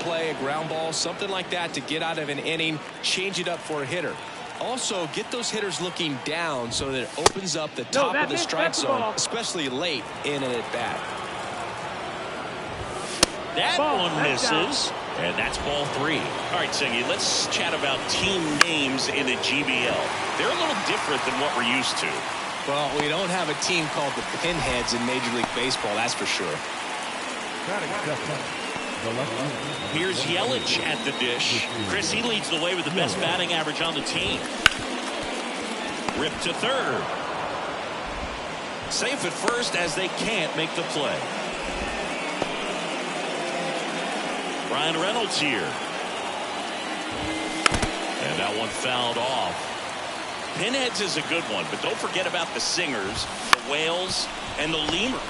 play, a ground ball, something like that to get out of an inning, change it up for a hitter. Also, get those hitters looking down so that it opens up the top of the strike zone, especially late in an at-bat. That one misses, and that's ball 3. All right, Singy, let's chat about team names in the GBL. They're a little different than what we're used to. Well, we don't have a team called the Pinheads in Major League Baseball, that's for sure. Here's Yelich at the dish. Chris, he leads the way with the best batting average on the team. Rip to third. Safe at first as they can't make the play. Ryan Reynolds here. And that one fouled off. Pinheads is a good one, but don't forget about the Singers, the Whales, and the Lemur.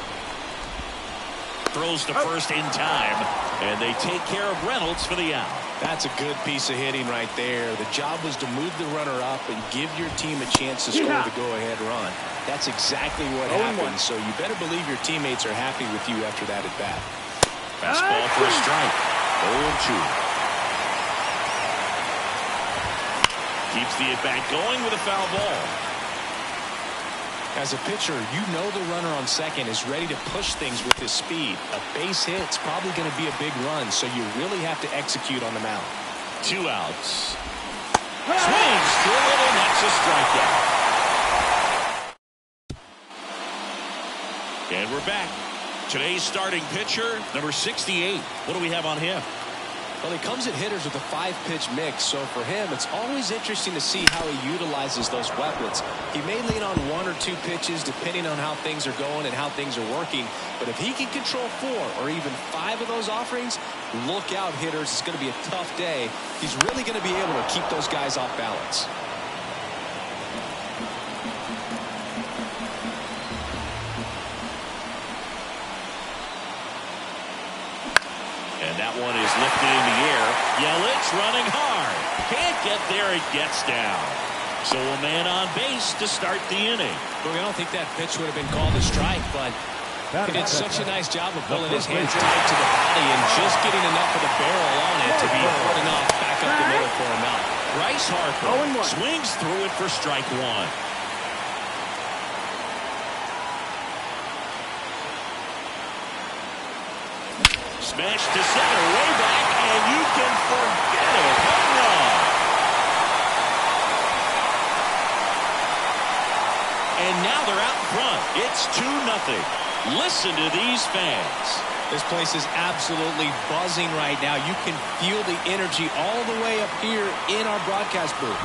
Throws to first in time, and they take care of Reynolds for the out. That's a good piece of hitting right there. The job was to move the runner up and give your team a chance to score the go-ahead run. That's exactly what happened, so you better believe your teammates are happy with you after that at-bat. Fastball for a strike. 0-2. Keeps the at-bat going with a foul ball. As a pitcher, you know the runner on second is ready to push things with his speed. A base hit's probably going to be a big run, so you really have to execute on the mound. 2 outs. Swings through it, and that's a strikeout. And we're back. Today's starting pitcher, number 68. What do we have on him? Well, he comes at hitters with a 5-pitch mix, so for him, it's always interesting to see how he utilizes those weapons. He may lean on 1 or 2 pitches depending on how things are going and how things are working, but if he can control 4 or even 5 of those offerings, look out, hitters. It's going to be a tough day. He's really going to be able to keep those guys off balance. That one is lifted in the air. Yelich running hard. Can't get there. It gets down. So a man on base to start the inning. Well, I don't think that pitch would have been called a strike, but he did such a nice job of pulling his hands tight to the body and just getting enough of the barrel on it to be hard enough back up the middle for him out. Bryce Harper swings through it for strike 1. Smash to center, way back, and you can forget it. Home run. And now they're out front. It's 2-0. Listen to these fans. This place is absolutely buzzing right now. You can feel the energy all the way up here in our broadcast booth.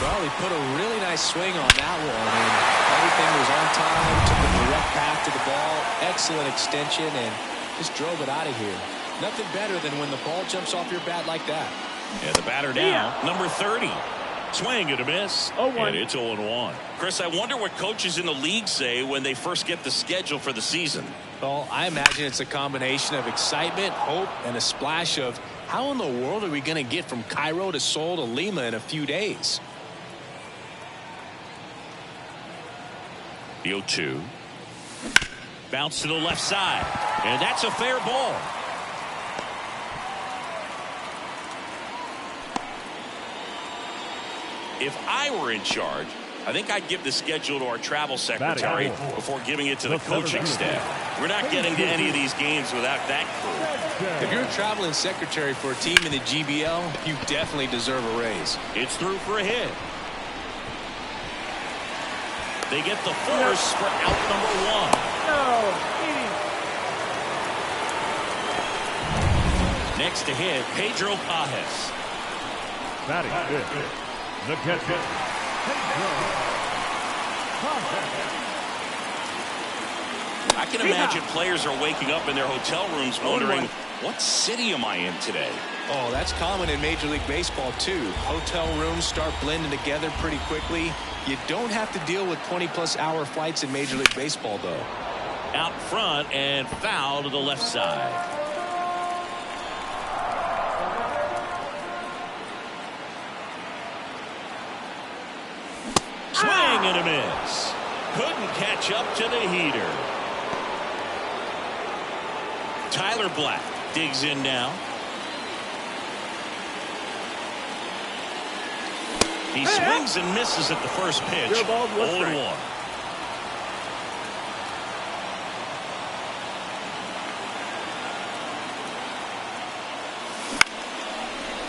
Well, he put a really nice swing on that one. And everything was on time, took a direct path to the ball, excellent extension, and just drove it out of here. Nothing better than when the ball jumps off your bat like that. And the batter now, number 30. Swing and a miss. And it's 0-1. Chris, I wonder what coaches in the league say when they first get the schedule for the season. Well, I imagine it's a combination of excitement, hope, and a splash of how in the world are we going to get from Cairo to Seoul to Lima in a few days? The 0-2. Bounce to the left side. And that's a fair ball. If I were in charge, I think I'd give the schedule to our travel secretary before giving it to the coaching staff. We're not getting to any of these games without that crew. If you're a traveling secretary for a team in the GBL, you definitely deserve a raise. It's through for a hit. They get the force for out number 1. Next to hit, Pedro Pajes. Batting fifth, the catcher, Pedro Pajes. I can imagine players are waking up in their hotel rooms wondering, what city am I in today? Oh, that's common in Major League Baseball, too. Hotel rooms start blending together pretty quickly. You don't have to deal with 20-plus hour flights in Major League Baseball, though. Out front and foul to the left side. Swing and a miss. Couldn't catch up to the heater. Tyler Black digs in now. He swings and misses at the first pitch. 0-1.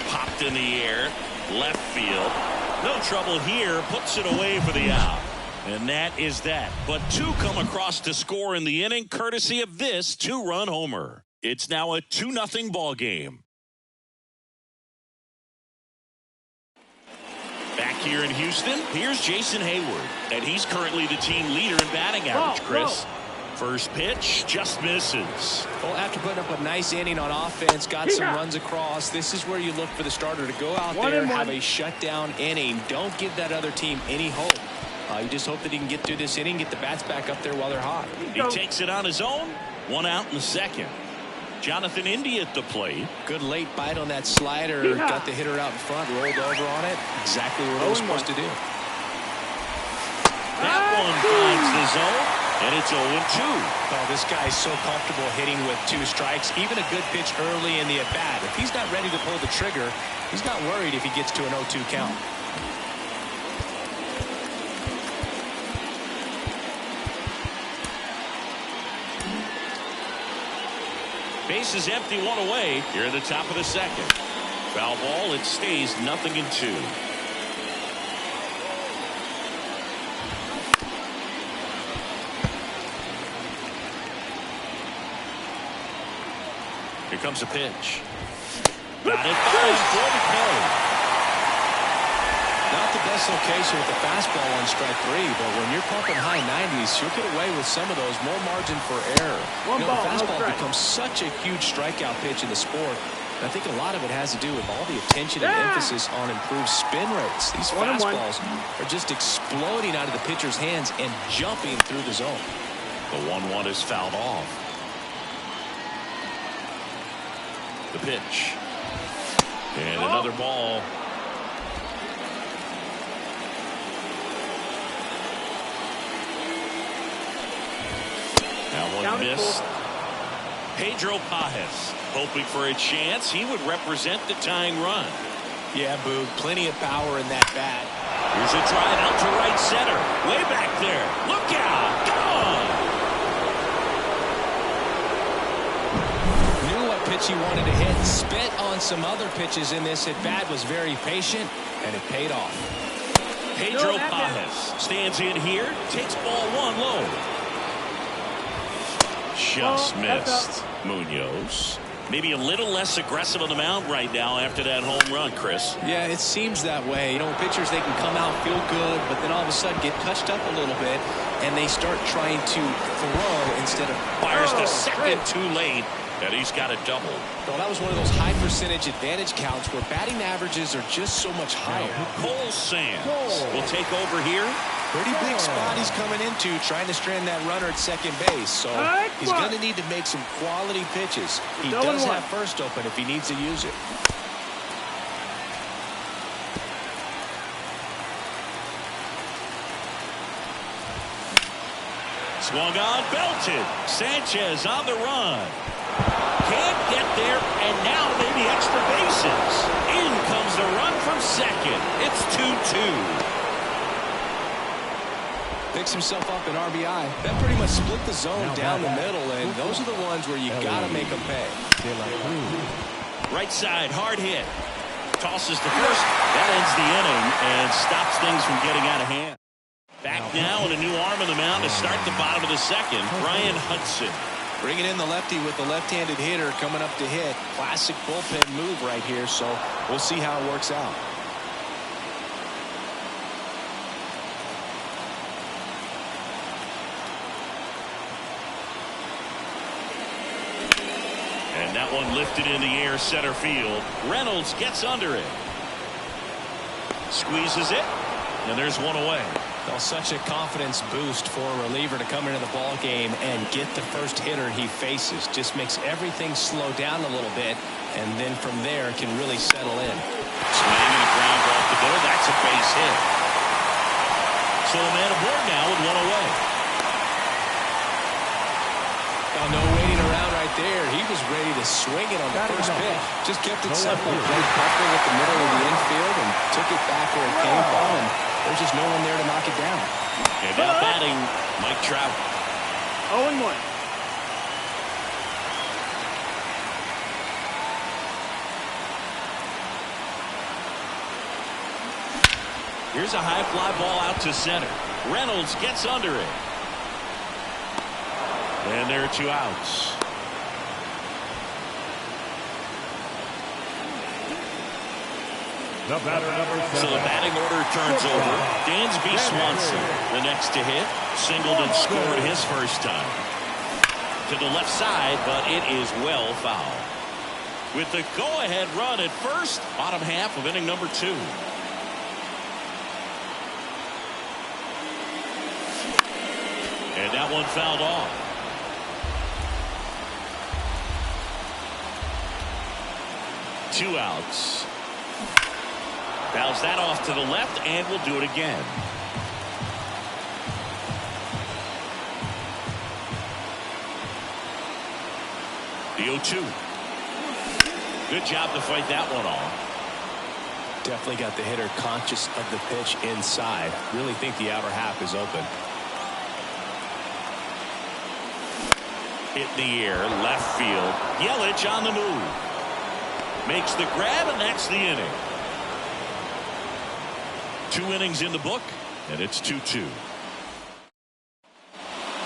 Popped in the air, left field. No trouble here, puts it away for the out. And that is that. But two come across to score in the inning, courtesy of this two-run homer. It's now a 2-0 ball game. Back here in Houston, here's Jason Hayward. And he's currently the team leader in batting average, Chris. First pitch just misses. Well, after putting up a nice inning on offense, got some runs across, this is where you look for the starter to go out there and have a shutdown inning. Don't give that other team any hope. You just hope that he can get through this inning, get the bats back up there while they're hot. He takes it on his own. One out in the second. Jonathan India at the plate. Good late bite on that slider. Got the hitter out in front, rolled over on it. Exactly what he was supposed to do. That one finds the zone, and it's 0-2. Oh, this guy's so comfortable hitting with 2 strikes. Even a good pitch early in the at-bat. If he's not ready to pull the trigger, he's not worried if he gets to an 0-2 count. Base is empty, one away. Here at the top of the second. Foul ball, it stays 0-2. Here comes a pitch. Got it by for the K. Not the best location with the fastball on strike 3, but when you're pumping high 90s, you'll get away with some of those. More margin for error. The fastball becomes such a huge strikeout pitch in the sport. And I think a lot of it has to do with all the attention and emphasis on improved spin rates. These fastballs are just exploding out of the pitcher's hands and jumping through the zone. The 1-1 is fouled off. The pitch. And another ball. That one missed. Pedro Pages hoping for a chance. He would represent the tying run. Yeah, Boog, plenty of power in that bat. Here's a drive out to right center. Way back there. Look out. Gone. Knew what pitch he wanted to hit. Spent on some other pitches in this at bat. Was very patient, and it paid off. Pedro Pages stands in here. Takes ball 1 low. Just missed. Munoz. Maybe a little less aggressive on the mound right now after that home run, Chris. Yeah, it seems that way. You know, pitchers, they can come out, feel good, but then all of a sudden get touched up a little bit, and they start trying to throw instead of fires to second too late, and he's got a double. Well, that was one of those high percentage advantage counts where batting averages are just so much higher. Cole Sands will take over here. Pretty big spot he's coming into, trying to strand that runner at second base. So he's going to need to make some quality pitches. He does have first open if he needs to use it. Swung on, belted. Sanchez on the run. Can't get there, and now maybe extra bases. In comes the run from second. It's 2-2. Picks himself up in RBI. That pretty much split the zone down the middle, and those are the ones where you got to make them pay. Right side, hard hit. Tosses to first. That ends the inning and stops things from getting out of hand. Back now and a new arm on the mound to start the bottom of the second. Brian Hudson. Bringing in the lefty with the left-handed hitter coming up to hit. Classic bullpen move right here, so we'll see how it works out. And that one lifted in the air center field. Reynolds gets under it. Squeezes it. And there's one away. Well, such a confidence boost for a reliever to come into the ball game and get the first hitter he faces. Just makes everything slow down a little bit, and then from there can really settle in. Swing and a ground off the door. That's a base hit. So a man aboard now with one away. Oh, no waiting around right there. He He was ready to swing it on the first pitch. Just kept it simple. Played proper with the middle of the infield and took it back where it came from. And there's just no one there to knock it down. And now batting, Mike Trout. 0-1. Here's a high fly ball out to center. Reynolds gets under it. And there are 2 outs. The batter number 7. So the batting order turns over. Dansby Swanson, the next to hit. Singled and scored his first time. To the left side, but it is well foul. With the go-ahead run at first, bottom half of inning number 2. And that one fouled off. Two outs. Fouls that off to the left, and will do it again. The 0-2. Good job to fight that one off. Definitely got the hitter conscious of the pitch inside. Really think the outer half is open. Hit in the air, left field. Yelich on the move. Makes the grab, and that's the inning. 2 innings in the book, and it's 2-2.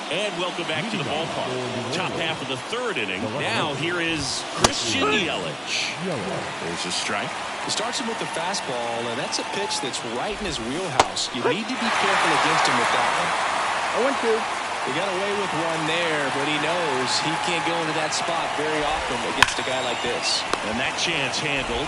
And welcome back to the ballpark. Top half of the 3rd inning. Now here is Christian Yelich. There's a strike. He starts him with the fastball, and that's a pitch that's right in his wheelhouse. You need to be careful against him with that one. 0-2. He got away with one there, but he knows he can't go into that spot very often against a guy like this. And that chance handled.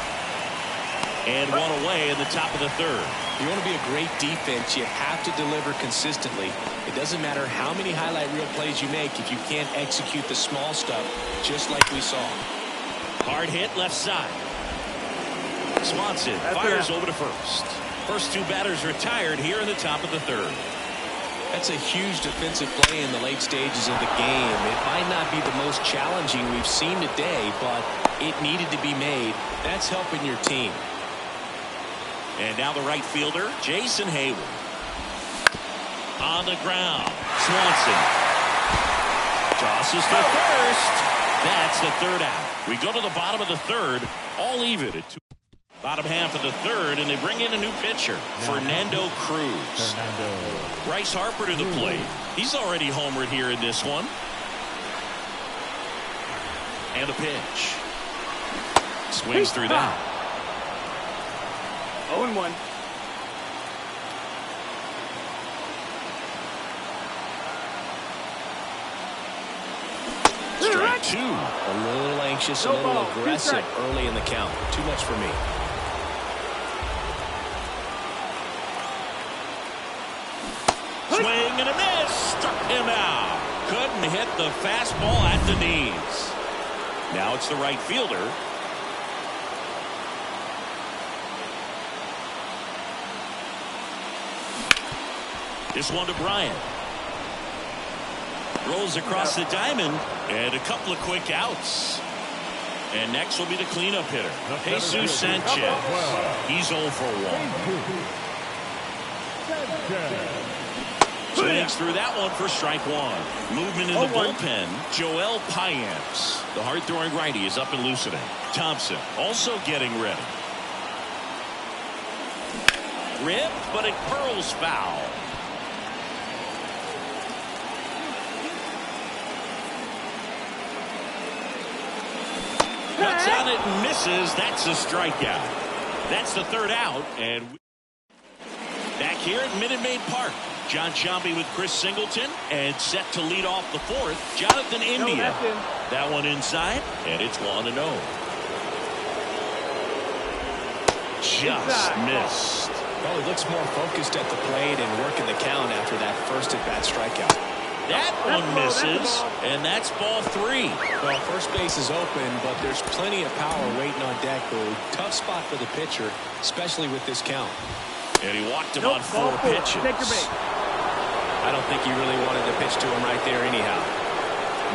And one away in the top of the 3rd. You want to be a great defense, you have to deliver consistently. It doesn't matter how many highlight reel plays you make if you can't execute the small stuff, just like we saw. Hard hit left side. Swanson fires over to first. First 2 batters retired here in the top of the 3rd. That's a huge defensive play in the late stages of the game. It might not be the most challenging we've seen today, but it needed to be made. That's helping your team. And now the right fielder, Jason Hayward. On the ground, Swanson. Tosses to first. That's the 3rd out. We go to the bottom of the 3rd, all even at 2. Bottom half of the 3rd, and they bring in a new pitcher, Fernando Cruz. Bryce Harper to the plate. He's already homered here in this one. And a pitch. Swings through that. 0-1. Strike 2. A little anxious, a little aggressive early in the count. Too much for me. Swing and a miss. Struck him out. Couldn't hit the fastball at the knees. Now it's the right fielder. This one to Bryant. Rolls across the diamond, and a couple of quick outs. And next will be the cleanup hitter, Jesus Sanchez. He's 0 for 1. Swings through that one for strike 1. Movement in the bullpen. Joel Payamps, the hard-throwing righty, is up and loosening. Thompson also getting ready. Ripped, but it curls foul. Cuts on it and misses. That's a strikeout. That's the 3rd out. And back here at Minute Maid Park, John Sciambi with Chris Singleton, and set to lead off the 4th, Jonathan India. That one inside, and it's 1-0. Just missed. Well, he looks more focused at the plate and working the count after that first at-bat strikeout. That one misses, and that's ball 3. Well, first base is open, but there's plenty of power waiting on deck. Tough spot for the pitcher, especially with this count. And he walked him on 4 pitches. Take your bait. I don't think he really wanted to pitch to him right there anyhow.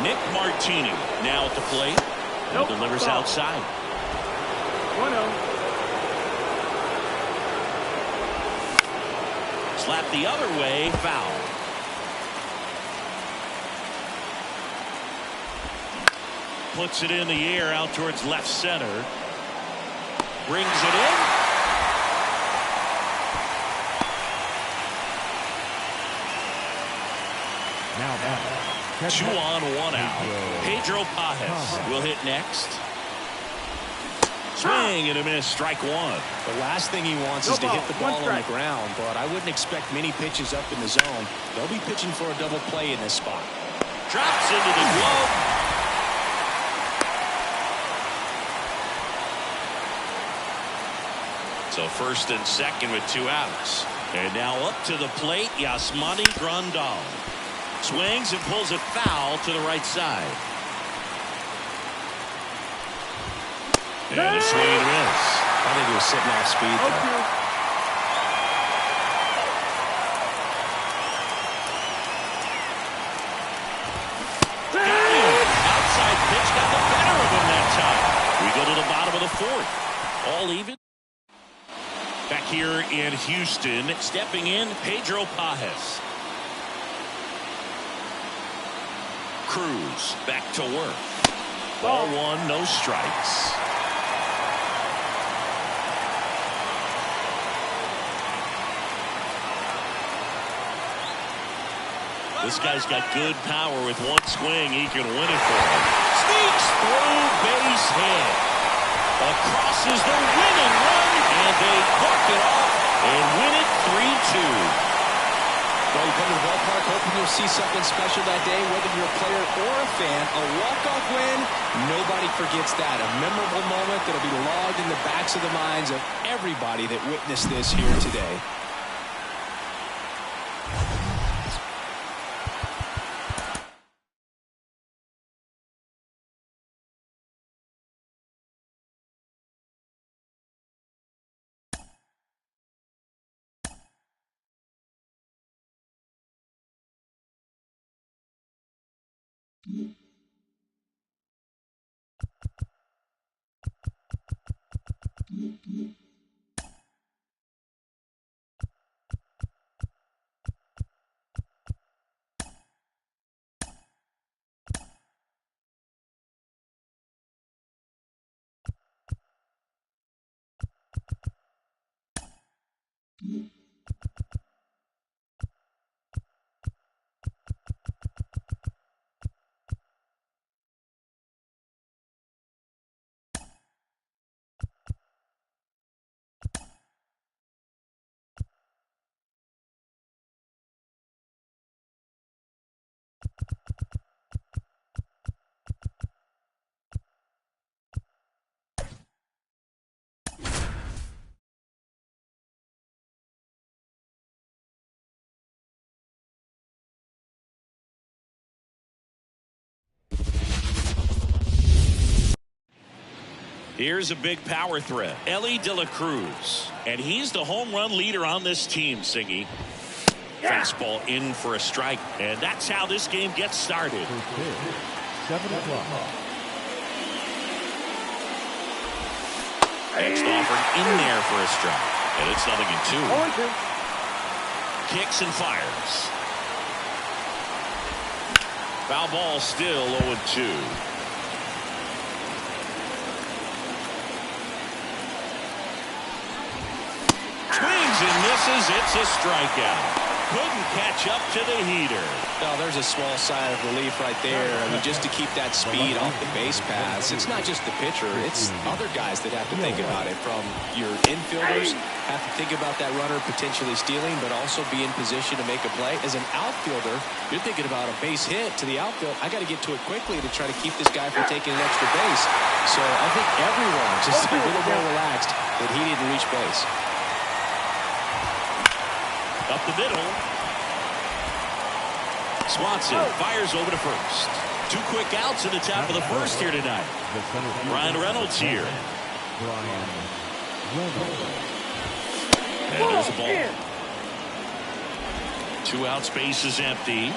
Nick Martini now at the plate. Nope. Delivers outside. 1-0. Slap the other way, foul. Puts it in the air out towards left center. Brings it in. Now back. 2 on, 1 out. Pedro Pages will hit next. Swing and a miss, strike 1. The last thing he wants is to hit the ball on the ground, but I wouldn't expect many pitches up in the zone. They'll be pitching for a double play in this spot. Drops into the glove. So first and second with 2 outs. And now up to the plate, Yasmani Grandal. Swings and pulls it foul to the right side. And a swing and a miss. I think he was sitting off speed there. Outside pitch got the better of him that time. We go to the bottom of the 4th. All even. Back here in Houston, stepping in, Pedro Pages. Cruz back to work. Ball 1, no strikes. This guy's got good power. With 1 swing, he can win it for him. Sneaks through, base hit. Across is the winning run, and they walk it off and win it 3-2. Well, you come to the ballpark hoping you'll see something special that day, whether you're a player or a fan. A walk-off win, nobody forgets that. A memorable moment that'll be logged in the backs of the minds of everybody that witnessed this here today. Here's a big power threat, Elly De La Cruz. And he's the home run leader on this team, Singy. Fastball in for a strike. And that's how this game gets started. 7 o'clock. Next offered in there for a strike. And it's 0-2. Kicks and fires. Foul ball, still 0-2. Swings and misses. It's a strikeout. Couldn't catch up to the heater. Well, there's a small sigh of relief right there. I mean, just to keep that speed off the base paths. It's not just the pitcher. It's other guys that have to think about it. From your infielders, have to think about that runner potentially stealing, but also be in position to make a play. As an outfielder, you're thinking about a base hit to the outfield. I got to get to it quickly to try to keep this guy from taking an extra base. So I think everyone just a little more relaxed that he didn't reach base. Up the middle. Swanson fires over to first. 2 quick outs in the top of the first here tonight. Bryan Reynolds here. And there's a ball. 2 outs, base is empty.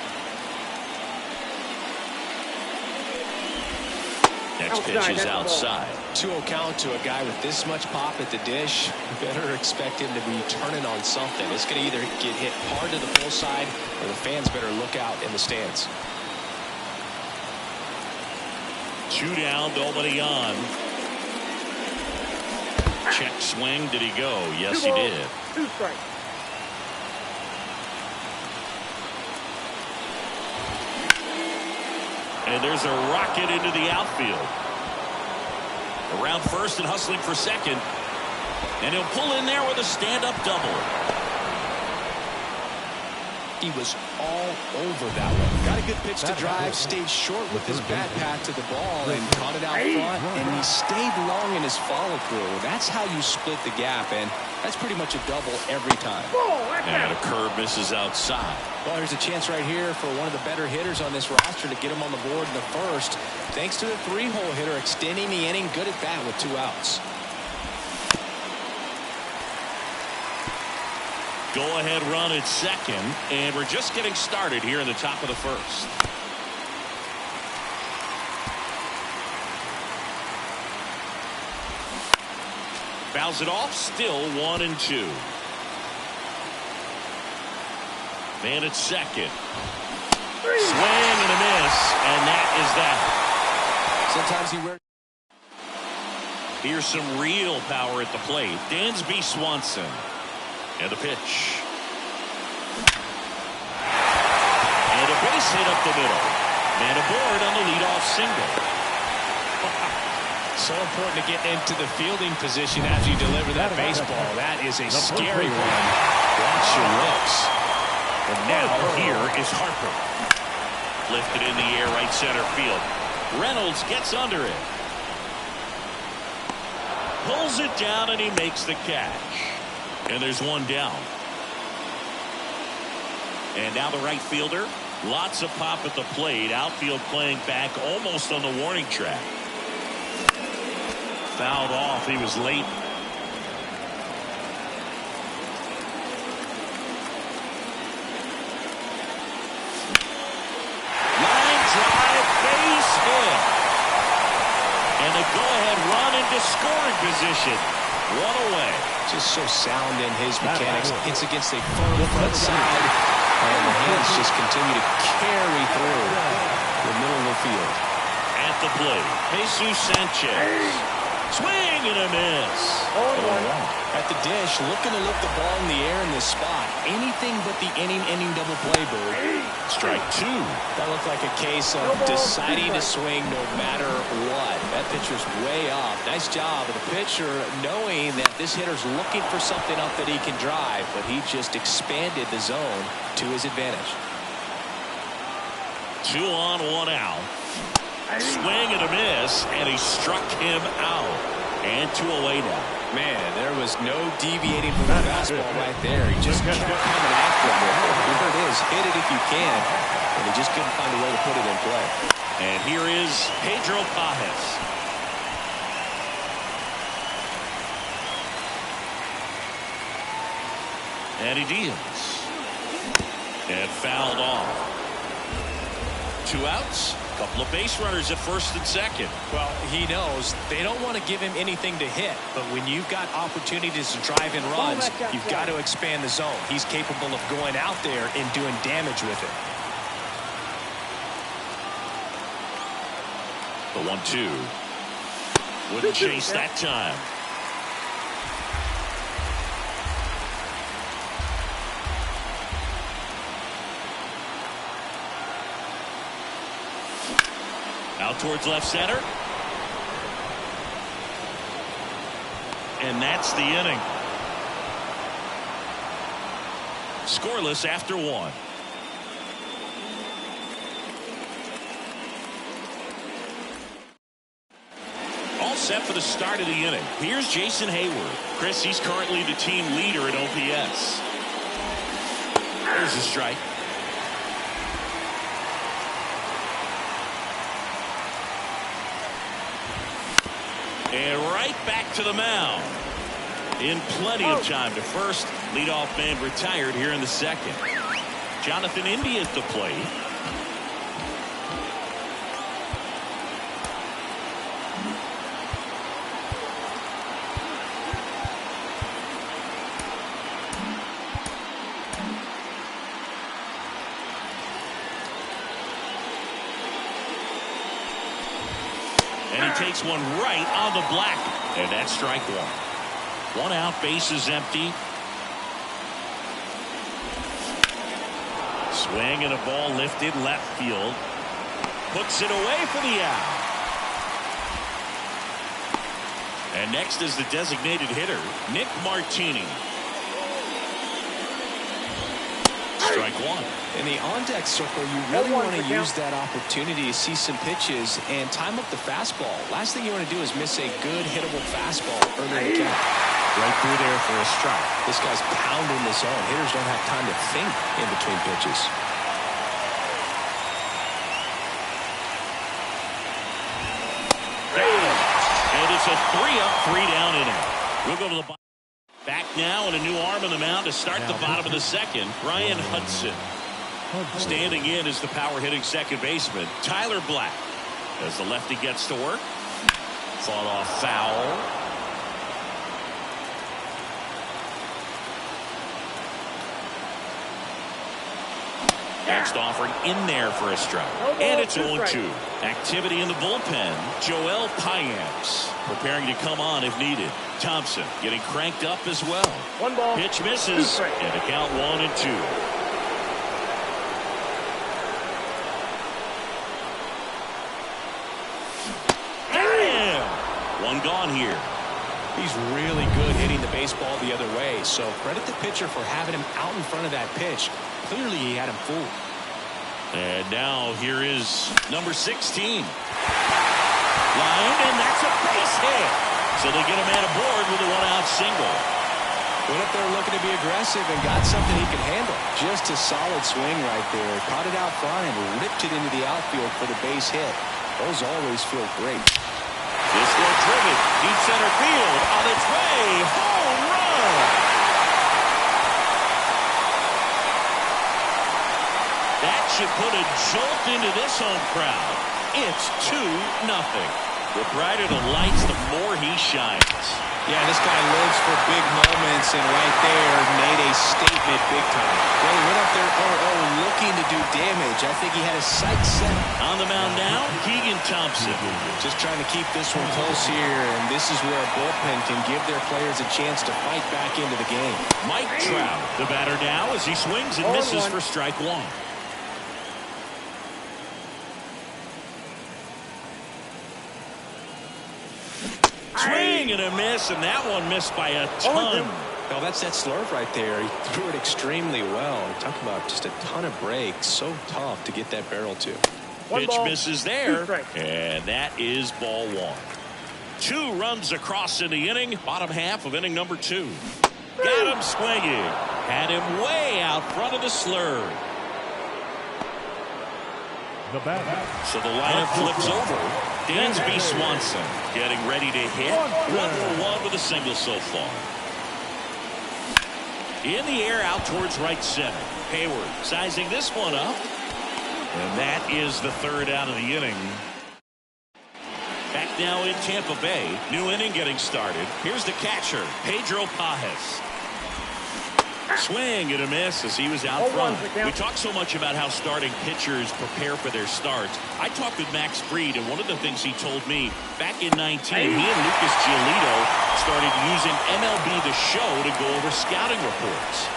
Next pitch is outside. 2-0 count to a guy with this much pop at the dish. You better expect him to be turning on something. It's going to either get hit hard to the pull side, or the fans better look out in the stands. 2 down, nobody on. Check swing. Did he go? Yes, he did. 2 strikes. And there's a rocket into the outfield. Around first and hustling for second. And he'll pull in there with a stand-up double. He was all over that one. Got a good pitch to drive, stayed short with his bat path to the ball, and caught it out front, and he stayed long in his follow-through. That's how you split the gap, and that's pretty much a double every time. And a curve misses outside. Well, there's a chance right here for one of the better hitters on this roster to get him on the board in the first. Thanks to the 3-hole hitter extending the inning. Good at bat with 2 outs. Go-ahead run at second, and we're just getting started here in the top of the first. Fouls it off, still 1-2. Man at second. Swing and a miss, and that is that. Sometimes he wears. Here's some real power at the plate. Dansby Swanson. And the pitch. And a base hit up the middle. Man aboard on the leadoff single. So important to get into the fielding position as you deliver that baseball. That is a scary one. Watch your lips. And now here is Harper. Lifted in the air right center field. Reynolds gets under it. Pulls it down and he makes the catch. And there's 1 down. And now the right fielder. Lots of pop at the plate. Outfield playing back almost on the warning track. Fouled off. He was late. Line drive, base hit. And a go-ahead run into scoring position. 1 away. Just so sound in his mechanics. Hits against a firm front side, and the hands just continue to carry through the middle of the field. At the plate, Jesus Sanchez. Swing and a miss. At the dish, looking to lift the ball in the air in this spot. Anything but the inning double play, Bird. Strike 2. That looked like a case of deciding to swing no matter what. That pitcher's way off. Nice job of the pitcher knowing that this hitter's looking for something up that he can drive, but he just expanded the zone to his advantage. 2 on, 1 out. Swing and a miss, and he struck him out. And 2 away now. Man, there was no deviating from the fastball right there. He just kept coming after him. Here it is. Hit it if you can. And he just couldn't find a way to put it in play. And here is Pedro Pajes. And he deals. And fouled off. 2 outs. Couple of base runners at first and second. Well, he knows they don't want to give him anything to hit, but when you've got opportunities to drive in runs, you've got to expand the zone. He's capable of going out there and doing damage with it. The 1-2. Wouldn't chase that time. Out towards left center. And that's the inning. Scoreless after 1. All set for the start of the inning. Here's Jason Hayward. Chris, he's currently the team leader in OPS. There's a strike. And right back to the mound. In plenty of time to first. Leadoff man retired here in the second. Jonathan India at the plate. Takes one right on the black. And that's strike one. One out, bases empty. Swing and a ball lifted left field. Puts it away for the out. And next is the designated hitter, Nick Martini. Strike one. In the on-deck circle, you really want to use that opportunity to see some pitches and time up the fastball. Last thing you want to do is miss a good hittable fastball early in the count. Right through there for a strike. This guy's pounding the zone. Hitters don't have time to think in between pitches. And it's a 3-up, 3-down inning. We'll go to the bottom. Back now and a new arm on the mound to start the bottom of the second. Brian Hudson. Standing in is the power hitting second baseman, Tyler Black. As the lefty gets to work. Fought off foul. Next offering in there for a strike. And it's 0-2. Activity in the bullpen. Joel Payamps preparing to come on if needed. Thompson getting cranked up as well. One ball. Pitch misses. And a count 1-2. Damn! One gone here. He's really good hitting the baseball the other way, so credit the pitcher for having him out in front of that pitch. Clearly he had him fooled. And now here is number 16. Lined, and that's a base hit. So they get a man aboard with a one-out single. Went up there looking to be aggressive and got something he could handle. Just a solid swing right there. Caught it out front and ripped it into the outfield for the base hit. Those always feel great. This one driven deep center field on its way. Home run. That should put a jolt into this home crowd. It's 2-0. The brighter the lights, the more he shines. Yeah, this guy lives for big moments, and right there made a statement big time. Well, he went up there 0-0 looking to do damage. I think he had his sights set. On the mound now, Keegan Thompson. Just trying to keep this one close here, and this is where a bullpen can give their players a chance to fight back into the game. Mike Trout, the batter now as he swings and misses for strike one. Swing and a miss, and that one missed by a ton. Well, that's that slurve right there. He threw it extremely well. Talk about just a ton of breaks. So tough to get that barrel to. Pitch misses there, and that is ball one. 2 runs across in the inning, bottom half of inning number 2. Got him swinging. Had him way out front of the slurve. The batter. So the lineup flips over. Dansby Swanson getting ready to hit. 1-1 with a single so far. In the air out towards right center. Hayward sizing this one up. And that is the 3rd out of the inning. Back now in Tampa Bay. New inning getting started. Here's the catcher, Pedro Pajes. Swing and a miss as he was out front. We talk so much about how starting pitchers prepare for their starts. I talked with Max Fried, and one of the things he told me back in 19, he and Lucas Giolito started using MLB The Show to go over scouting reports.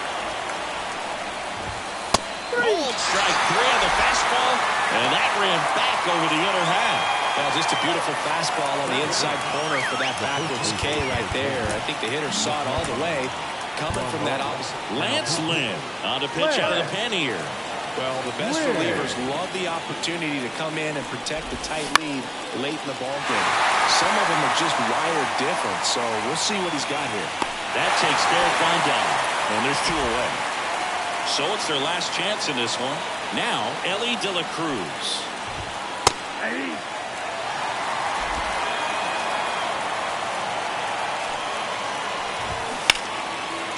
Bold strike 3 on the fastball, and that ran back over the inner half. Well, just a beautiful fastball on the inside corner for that backwards K right there. I think the hitter saw it all the way. Coming from that opposite. Lance Lynn on to pitch out of the pen here. Well, the best relievers love the opportunity to come in and protect the tight lead late in the ballgame. Some of them are just wired different, so we'll see what he's got here. That takes Derek Vaughn down, and there's 2 away. So it's their last chance in this one. Now, Ellie De La Cruz.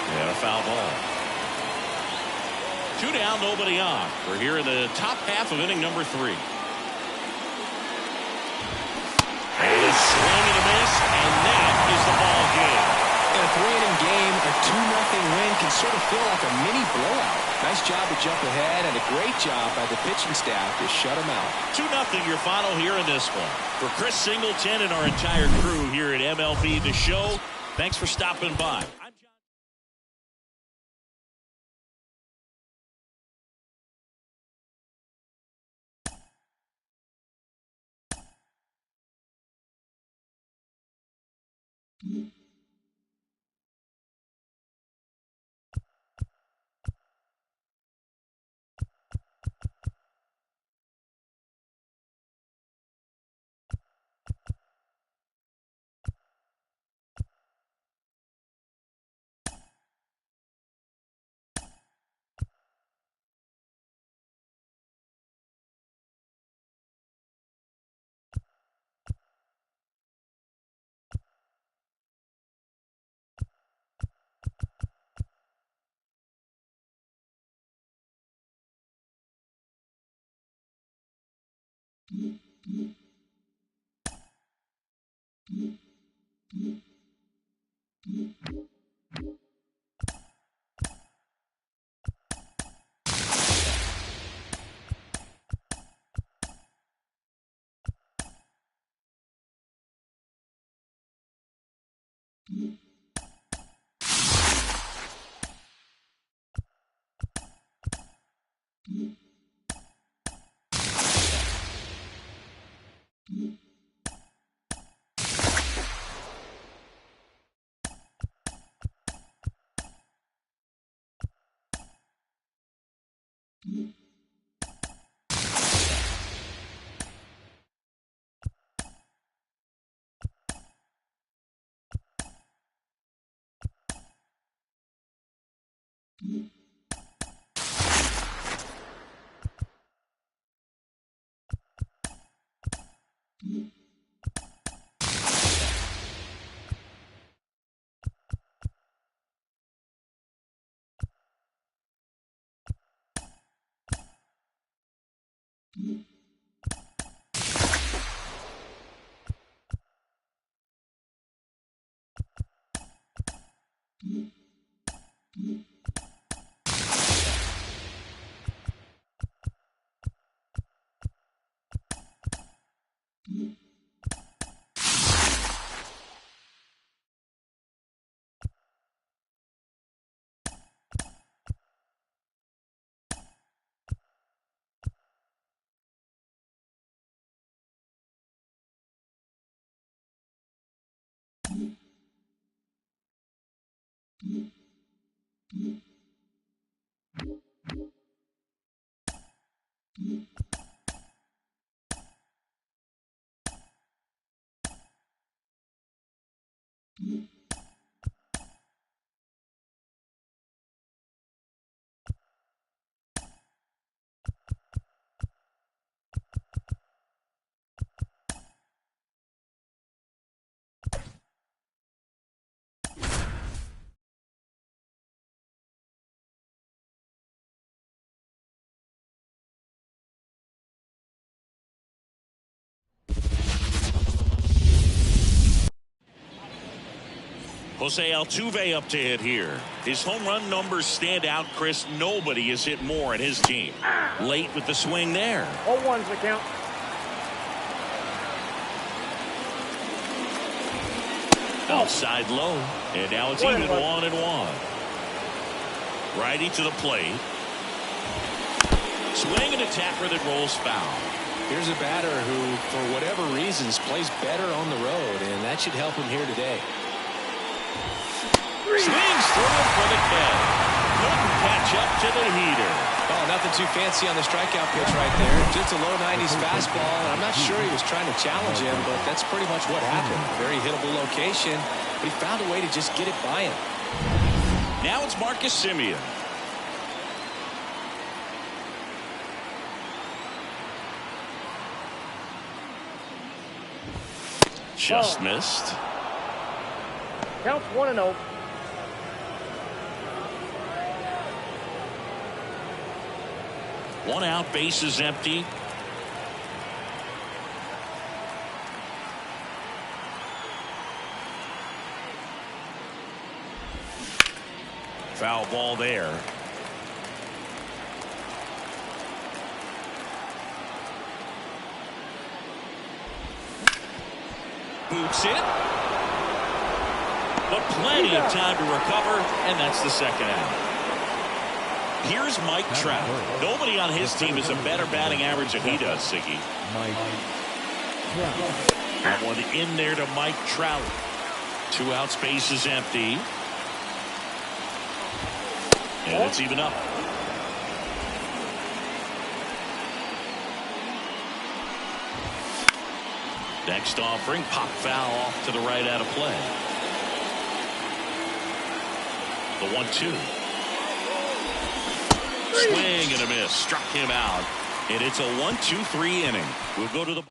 And a foul ball. 2 down, nobody on. We're here in the top half of inning number 3. And a swing and a miss, and that is the ball game. In a 3-inning game, a 2-0 win can sort of feel like a mini blowout. Nice job to jump ahead, and a great job by the pitching staff to shut them out. 2-0 your final here in this one. For Chris Singleton and our entire crew here at MLB The Show, thanks for stopping by. Jose Altuve up to hit here. His home run numbers stand out, Chris. Nobody has hit more in his team. Late with the swing there. 0-1's the count. Outside low. And now it's even 1-1. Righty to the plate. Swing and a tapper that rolls foul. Here's a batter who, for whatever reasons, plays better on the road, and that should help him here today. Swings through it for the catch. Couldn't catch up to the heater. Oh, nothing too fancy on the strikeout pitch right there. Just a low 90s fastball. And I'm not sure he was trying to challenge him, but that's pretty much what happened. Very hittable location, but he found a way to just get it by him. Now it's Marcus Semien. Just missed. Counts 1-0. One out, base is empty. Foul ball there. Boots it. But plenty of time to recover, and that's the second out. Here's Mike Trout. Nobody on his team has a better batting average than he does, Siggy. That one in there to Mike Trout. 2 out, space is empty. And it's even up. Next offering, pop foul off to the right out of play. The 1-2. Swing and a miss. Struck him out. And it's a 1-2-3 inning. We'll go to the...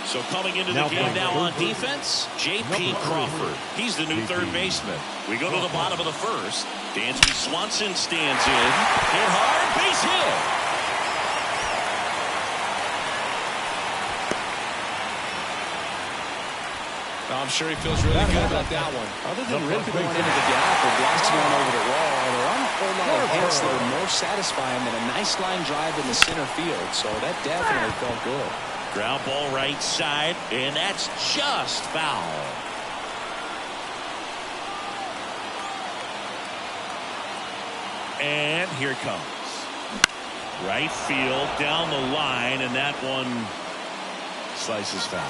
So coming into the game now on defense, J.P. Crawford. He's the new third baseman. We go to the bottom of the first. Dansby Swanson stands in. Hit hard. Base hit. I'm sure he feels really good about that one. Other than ripping one into the gap or blasting one over the wall, there aren't a whole lot of hits that are more satisfying than a nice line drive in the center field. So that definitely felt good. Ground ball right side, and that's just foul. And here it comes. Right field, down the line, and that one slices foul.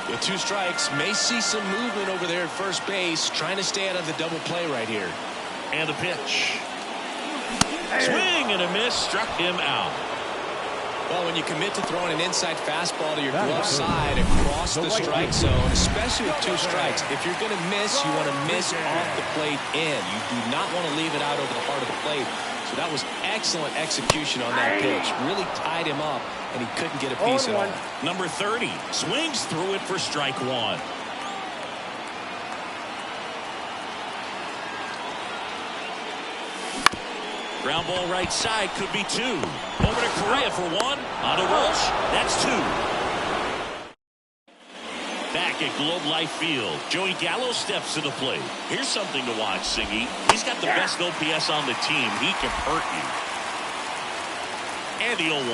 With 2 strikes, may see some movement over there at first base, trying to stay out of the double play right here. And a pitch. Swing and a miss, struck him out. Well, when you commit to throwing an inside fastball to your glove side across the strike zone, especially with 2 strikes, if you're going to miss, you want to miss off the plate in. You do not want to leave it out over the heart of the plate. So that was excellent execution on that pitch. Really tied him up, and he couldn't get a piece at all. Number 30 swings through it for strike 1. Ground ball right side, could be 2. Over to Correa for 1. On to Walsh. That's 2. Back at Globe Life Field, Joey Gallo steps to the plate. Here's something to watch, Singy. He's got the best OPS on the team. He can hurt you. And the 0-1.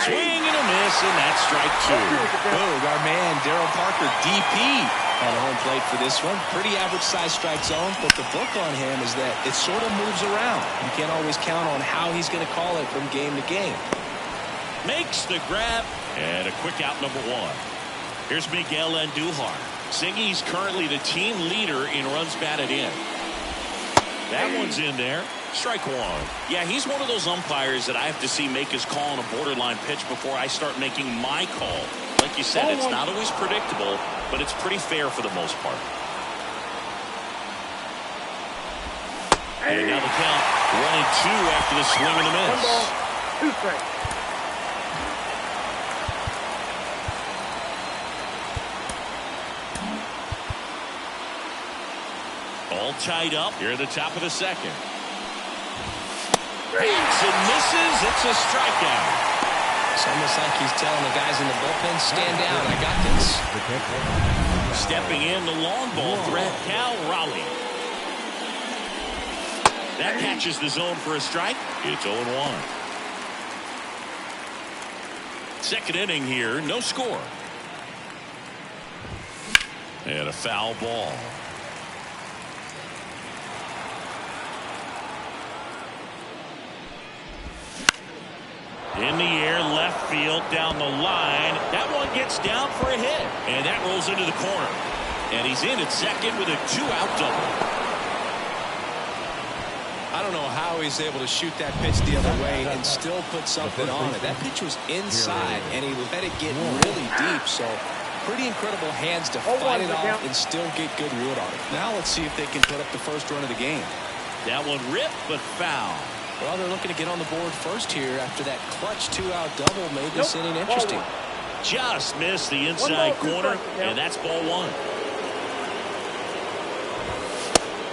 Swing and a miss, and that's strike 2. Oh, our man, Daryl Parker, DP, at home plate for this one. Pretty average size strike zone, but the book on him is that it sort of moves around. You can't always count on how he's going to call it from game to game. Makes the grab, and a quick out, number 1. Here's Miguel Andujar. Singy's currently the team leader in runs batted in. That one's in there. Strike 1. Yeah, he's one of those umpires that I have to see make his call on a borderline pitch before I start making my call. Like you said, it's not always predictable, but it's pretty fair for the most part. And now the count 1-2 after the swing and a miss. 1 ball, 2 strikes. All tied up here at the top of the second. Hits and misses. It's a strikeout. It's almost like he's telling the guys in the bullpen, stand down, I got this. Stepping in, the long ball threat, Cal Raleigh. That catches the zone for a strike. It's 0-1. Second inning here, no score. And a foul ball. In the air, left field, down the line. That one gets down for a hit. And that rolls into the corner. And he's in at second with a 2-out double. I don't know how he's able to shoot that pitch the other way and still put something on it. That pitch was inside, and he let it get really deep. So pretty incredible hands to fight it off and still get good wood on it. Now let's see if they can put up the first run of the game. That one ripped, but foul. Well, they're looking to get on the board first here after that clutch 2-out double made this inning interesting. Just missed the inside corner, and that's ball 1.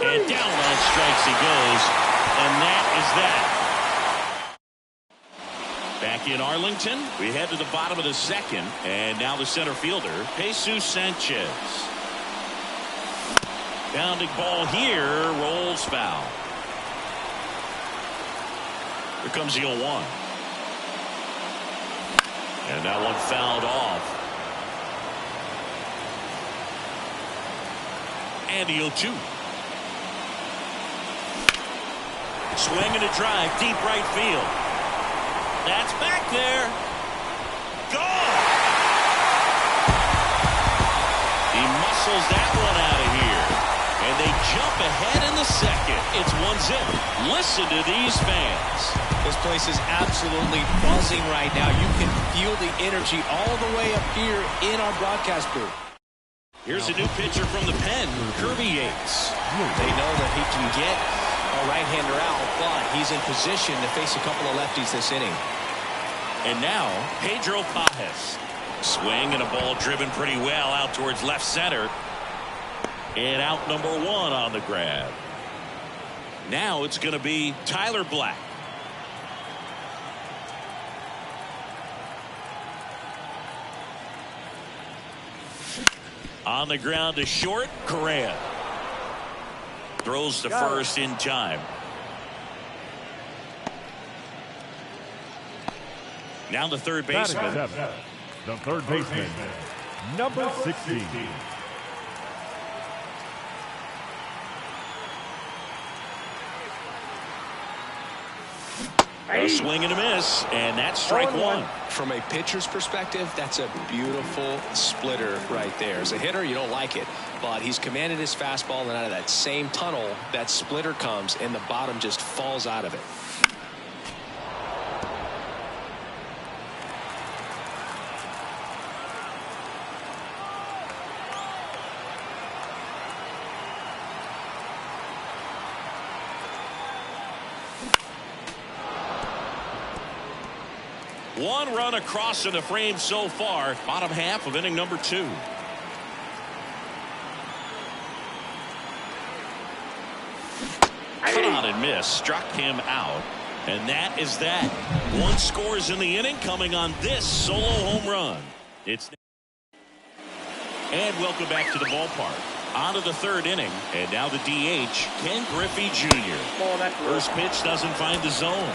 And down on strikes he goes, and that is that. Back in Arlington, we head to the bottom of the second, and now the center fielder, Jesus Sanchez. Pounding ball here, rolls foul. Here comes the 0-1. And that one fouled off. And the 0-2. Swing and a drive, deep right field. That's back there. Gone. He muscles that one out of here. And they jump ahead in the second. It's 1-0. Listen to these fans. This place is absolutely buzzing right now. You can feel the energy all the way up here in our broadcast booth. Here's a new pitcher from the pen, Kirby Yates. They know that he can get a right-hander out, but he's in position to face a couple of lefties this inning. And now, Pedro Pages. Swing and a ball driven pretty well out towards left center. And out number 1 on the grab. Now it's going to be Tyler Black. On the ground to short, Correa. Throws to first in time. Now the third baseman. The third baseman, number 16. A swing and a miss, and that's strike 1. From a pitcher's perspective, that's a beautiful splitter right there. As a hitter, you don't like it, but he's commanded his fastball, and out of that same tunnel, that splitter comes, and the bottom just falls out of it. One run across in the frame so far. Bottom half of inning number 2. Cut on and miss. Struck him out. And that is that. 1 scores in the inning, coming on this solo home run. And welcome back to the ballpark. On to the 3rd inning. And now the DH, Ken Griffey Jr. First pitch doesn't find the zone.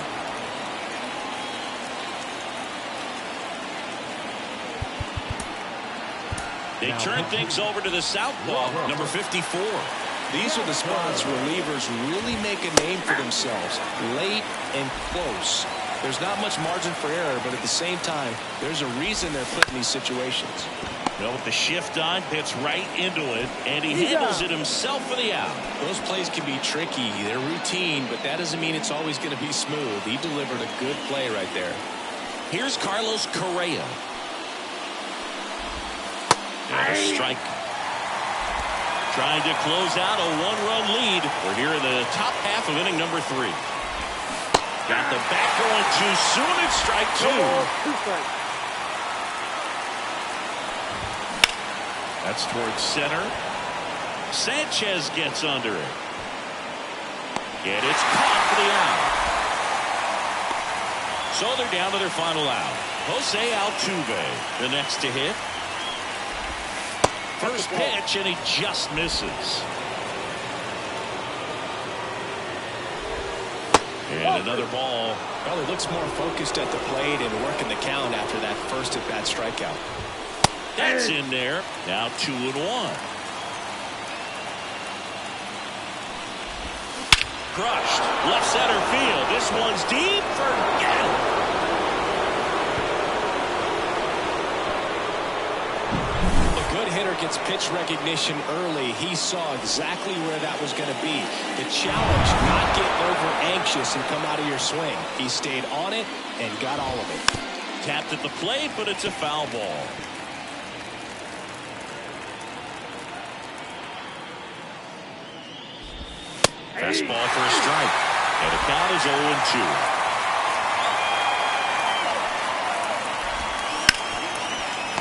They turn things over to the southpaw, number 54. These are the spots relievers really make a name for themselves. Late and close. There's not much margin for error, but at the same time, there's a reason they're put in these situations. Well, with the shift on, hits right into it, and he handles it himself for the out. Those plays can be tricky. They're routine, but that doesn't mean it's always going to be smooth. He delivered a good play right there. Here's Carlos Correa. And a strike. Trying to close out a 1-run lead. We're here in the top half of inning number 3. Got the bat going too soon. It's strike 2. That's towards center. Sanchez gets under it. And it's caught for the out. So they're down to their final out. Jose Altuve, the next to hit. First pitch, and he just misses. And another ball. Well, he looks more focused at the plate and working the count after that first at-bat strikeout. That's in there. Now 2-1. Crushed. Left center field. This one's deep. Forget it. Hitter gets pitch recognition early. He saw exactly where that was going to be. The challenge, not get over anxious and come out of your swing. He stayed on it and got all of it. Tapped at the plate, but it's a foul ball. Fastball for a strike. And the count is 0-2.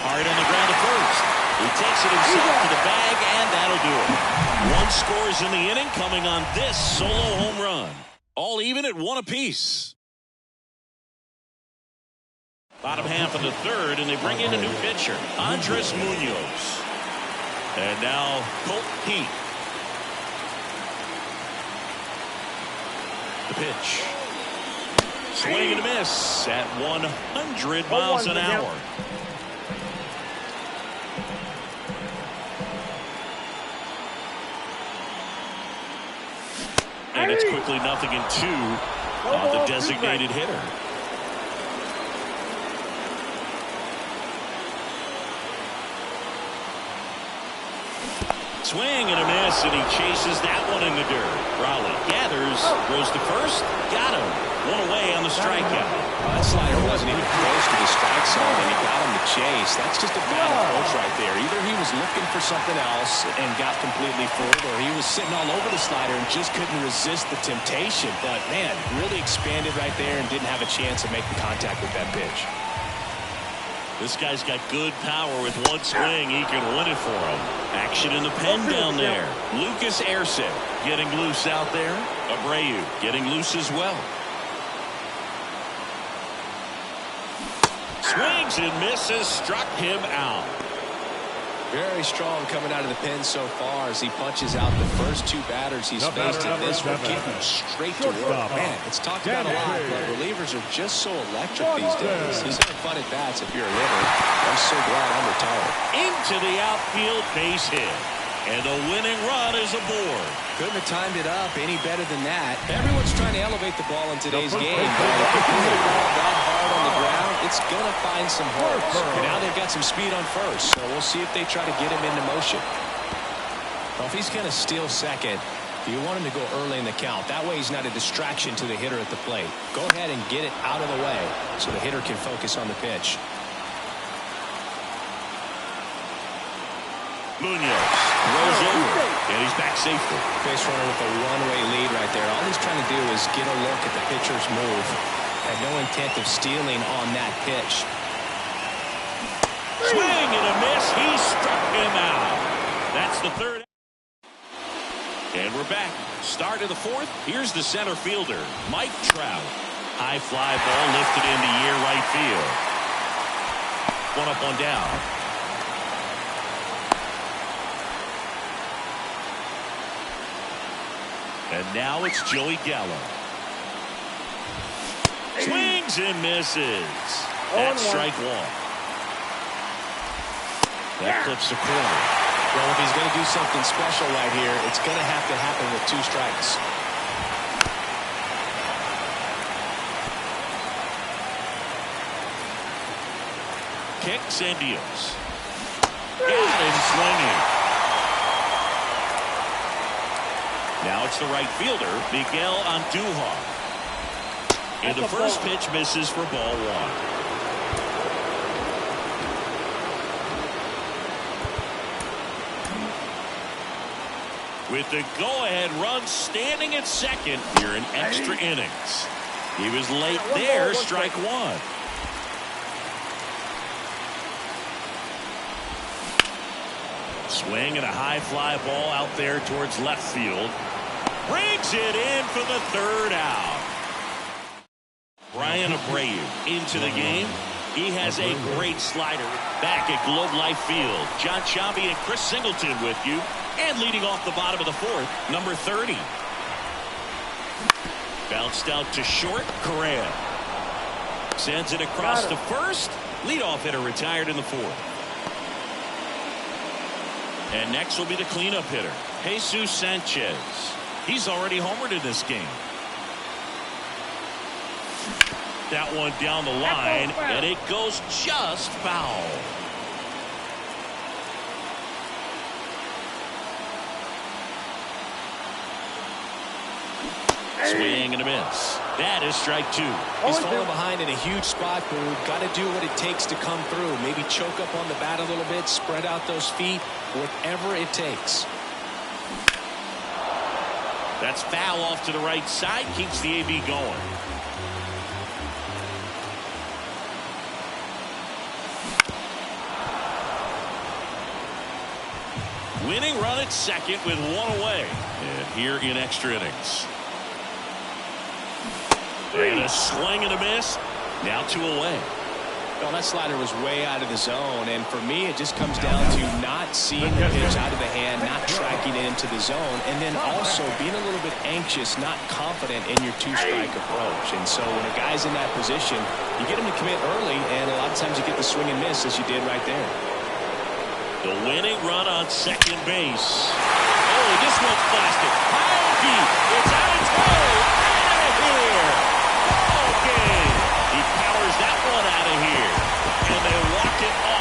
Hard on the ground to first. He takes it himself to the bag, and that'll do it. 1 scores in the inning, coming on this solo home run. All even at 1 apiece. Bottom half of the 3rd, and they bring in a new pitcher, Andres Munoz. And now Colt Heath. The pitch. Swing and a miss at 100 miles an hour. And it's quickly 0-2 on the designated hitter. Swing and a miss, and he chases that one in the dirt. Raleigh gathers, throws to first, got him. One away on the strikeout. That slider wasn't even close to the strike zone, and he got him to chase. That's just a bad approach right there. Either he was looking for something else and got completely fooled, or he was sitting all over the slider and just couldn't resist the temptation. But, man, really expanded right there and didn't have a chance to make the contact with that pitch. This guy's got good power. With one swing, he can win it for him. Action in the pen down there. Lucas Erceg getting loose out there. Abreu getting loose as well. Swings and misses, struck him out. Very strong coming out of the pen so far as he punches out the first two batters he's faced in this one, keeping straight to work. Man, it's talked about a lot, but relievers are just so electric these days. He's having fun at bats if you're a hitter. I'm so glad I'm retired. Into the outfield, base hit. And the winning run is aboard. Couldn't have timed it up any better than that. Everyone's trying to elevate the ball in today's game, but if you put the ball that hard on the ground, it's going to find some holes. And now they've got some speed on first, so we'll see if they try to get him into motion. Well, if he's going to steal second, you want him to go early in the count. That way he's not a distraction to the hitter at the plate. Go ahead and get it out of the way so the hitter can focus on the pitch. Munoz rolls over, and he's back safely. Base runner with a one-way lead right there. All he's trying to do is get a look at the pitcher's move. Had no intent of stealing on that pitch. Swing and a miss. He struck him out. That's the third. And we're back. Start of the fourth. Here's the center fielder, Mike Trout. High fly ball lifted into near right field. One up, one down. And now it's Joey Gallo. Swings and misses. That's strike one. That clips the corner. Well, if he's going to do something special right here, it's going to have to happen with two strikes. Kicks and deals. Got him swinging. Now it's the right fielder, Miguel Andujar. And the first pitch misses for ball one. With the go-ahead run standing at second here in extra innings. He was late there, strike one. Swing and a high fly ball out there towards left field. Brings it in for the third out. Brian Abreu into the game. He has a great slider back at Globe Life Field. John Sciambi and Chris Singleton with you. And leading off the bottom of the fourth, number 30. Bounced out to short, Correa. Sends it across to first. Leadoff hitter retired in the fourth. And next will be the cleanup hitter, Jesus Sanchez. He's already homered in this game. That one down the line, and it goes just foul. Swing and a miss. That is strike two. He's falling behind in a huge spot, Boog. Got to do what it takes to come through. Maybe choke up on the bat a little bit, spread out those feet, whatever it takes. That's foul off to the right side. Keeps the AB going. Winning run at second with one away. And here in extra innings. And a swing and a miss. Now two away. Well, that slider was way out of the zone, and for me, it just comes down to not seeing the pitch out of the hand, not tracking it into the zone, and then also being a little bit anxious, not confident in your two-strike approach. And so when a guy's in that position, you get him to commit early, and a lot of times you get the swing and miss, as you did right there. The winning run on second base. Oh, this one's plastic. High deep. It's out of tow. Out of here. Ball game. He powers that one out of here. And they walk it off.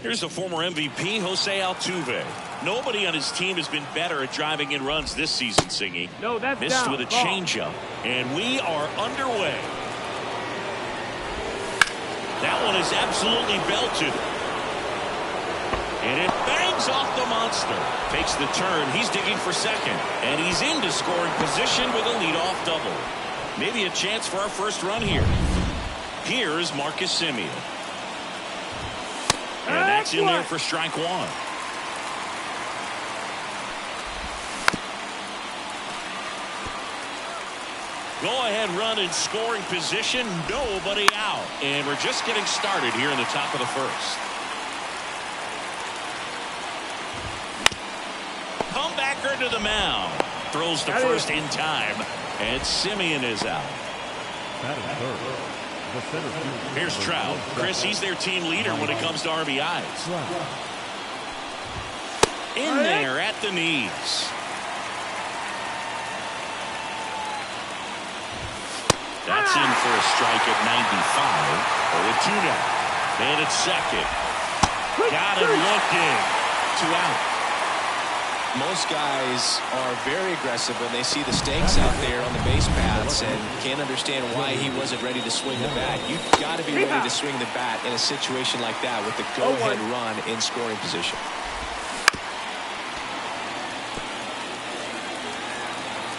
Here's the former MVP, Jose Altuve. Nobody on his team has been better at driving in runs this season, Singy. No, that's Missed down. with a Ball. changeup. And we are underway. That one is absolutely belted. And it bangs off the monster. Takes the turn. He's digging for second. And he's into scoring position with a leadoff double. Maybe a chance for our first run here. Here's Marcus Semien. And that's in there for strike one. Go-ahead run in scoring position. Nobody out. And we're just getting started here in the top of the first. Comebacker to the mound. Throws to first in time. And Semien is out. That is third. The center field. Here's Trout. Chris, he's their team leader when it comes to RBIs. In there at the knees. That's in for a strike at 95. 0-2 now. Man at second. Got him looking. 2 out. Most guys are very aggressive when they see the stakes out there on the base paths and can't understand why he wasn't ready to swing the bat. You've got to be ready to swing the bat in a situation like that with the go-ahead run in scoring position.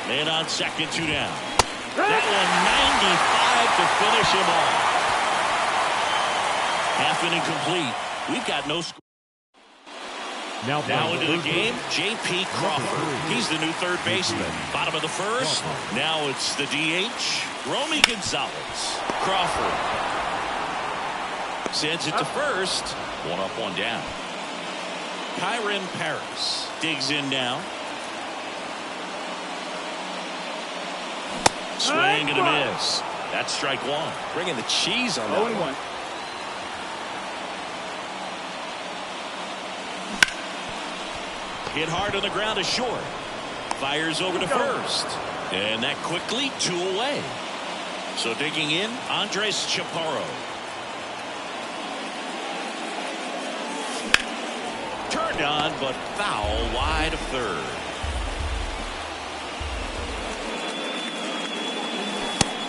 Man on second, 2 down. That one 95 to finish him off. Half inning complete. We've got no score. Now into the game, J.P. Crawford. He's the new third baseman. Bottom of the first. Now it's the DH, Romy Gonzalez. Crawford sends it to first. 1 up, 1 down. Kyren Paris digs in now. Swing and a miss. That's strike one. Bringing the cheese on that one. Hit hard on the ground is short. Fires over to first. And that quickly 2 away. So digging in, Andres Chaparro. Turned on, but foul wide of third.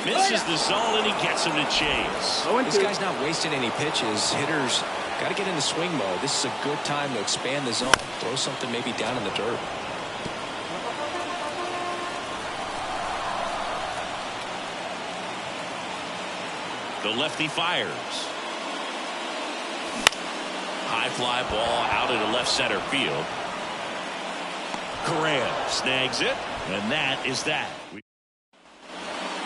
Misses the zone, and he gets him to chase. This guy's not wasting any pitches. Hitters got to get into swing mode. This is a good time to expand the zone. Throw something maybe down in the dirt. The lefty fires. High fly ball out into left center field. Correa snags it, and that is that.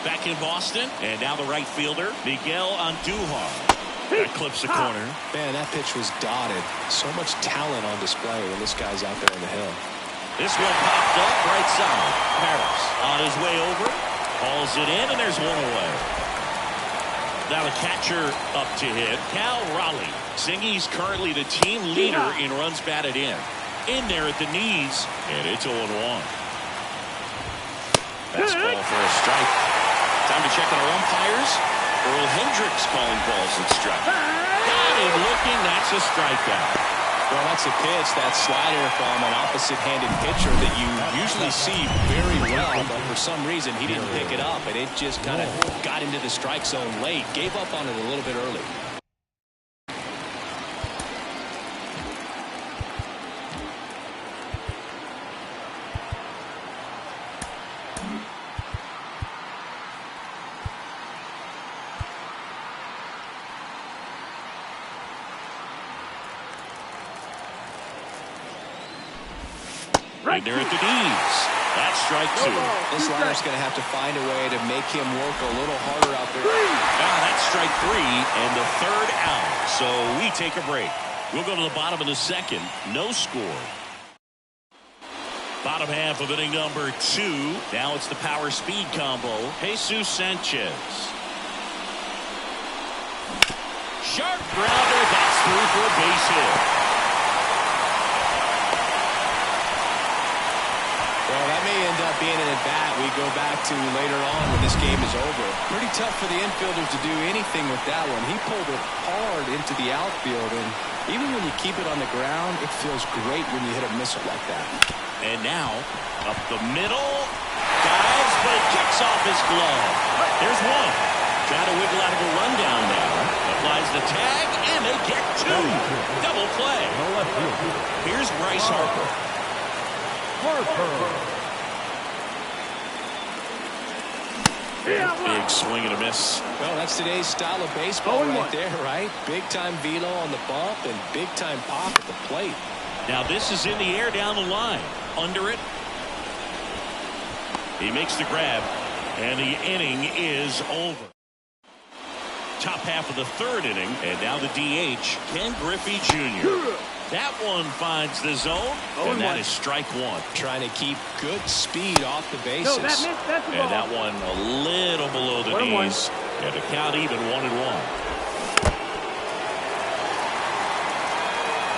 Back in Boston, and now the right fielder, Miguel Andujar. That clips the corner. Man, that pitch was dotted. So much talent on display when this guy's out there on the hill. This one popped up right side. Paris on his way over. Hauls it in, and there's 1 away. Now the catcher up to hit, Cal Raleigh. Singy's currently the team leader in runs batted in. In there at the knees, and it's 0-1. Fastball for a strike. Time to check on our umpires. Earl Hendricks calling balls and strike. Got him looking. That's a strikeout. Well, that's a pitch, that slider from an opposite-handed pitcher that you usually see very well, but for some reason he didn't pick it up, and it just kind of got into the strike zone late. Gave up on it a little bit early. Right there at the knees. That's strike 2. This liner's going to have to find a way to make him work a little harder out there. That's strike 3 and the 3rd out. So we take a break. We'll go to the bottom of the second. No score. Bottom half of inning number 2. Now it's the power speed combo. Jesus Sanchez. Sharp grounder. That's through for a base hit. Well, that may end up being an at-bat we go back to later on when this game is over. Pretty tough for the infielder to do anything with that one. He pulled it hard into to the outfield, and even when you keep it on the ground, it feels great when you hit a missile like that. And now, up the middle, dives, but it kicks off his glove. There's one. Trying to wiggle out of a rundown now. Applies the tag, and they get two. Double play. Here's Bryce Harper. Big swing and a miss. Well, that's today's style of baseball right there, right? Big-time velo on the bump and big-time pop at the plate. Now this is in the air down the line. Under it. He makes the grab, and the inning is over. Top half of the third inning, and now the DH, Ken Griffey Jr. That one finds the zone, and that is strike one. Trying to keep good speed off the bases. And that one a little below the knees. And the count even 1-1.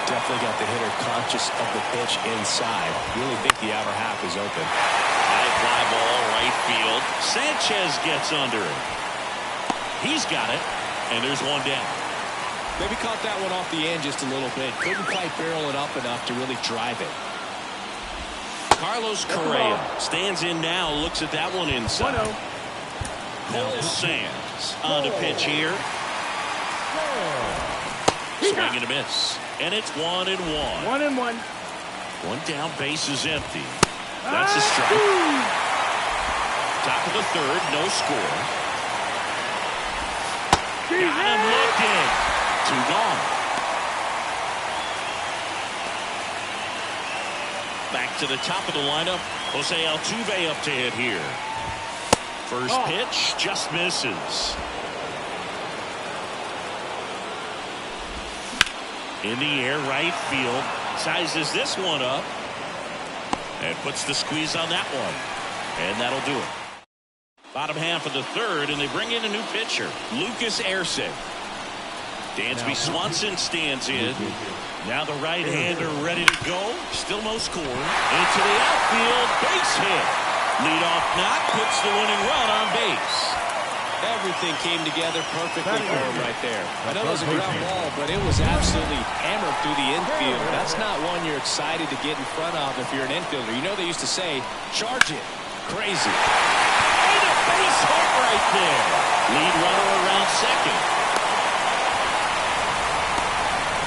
Definitely got the hitter conscious of the pitch inside. Really think the outer half is open. High fly ball, right field. Sanchez gets under it. He's got it, and there's one down. Maybe caught that one off the end just a little bit. Couldn't quite barrel it up enough to really drive it. Carlos Correa stands in now, looks at that one inside. Cole Sands on the pitch here. Swing and a miss. And it's 1-1. 1-1. One down, base is empty. That's a strike. Top of the third, no score. Got him looking. Two gone. Back to the top of the lineup. Jose Altuve up to hit here. First pitch just misses. In the air, right field. Sizes this one up. And puts the squeeze on that one. And that'll do it. Bottom half of the third, and they bring in a new pitcher, Lucas Erceg. Dansby Swanson stands in. Now the right-hander ready to go. Still no score. Into the outfield, base hit. Leadoff knock puts the winning run on base. Everything came together perfectly for him right there. I know it was a ground ball, but it was absolutely hammered through the infield. That's not one you're excited to get in front of if you're an infielder. You know they used to say, charge it. Crazy. And a base hit right there. Lead runner around second.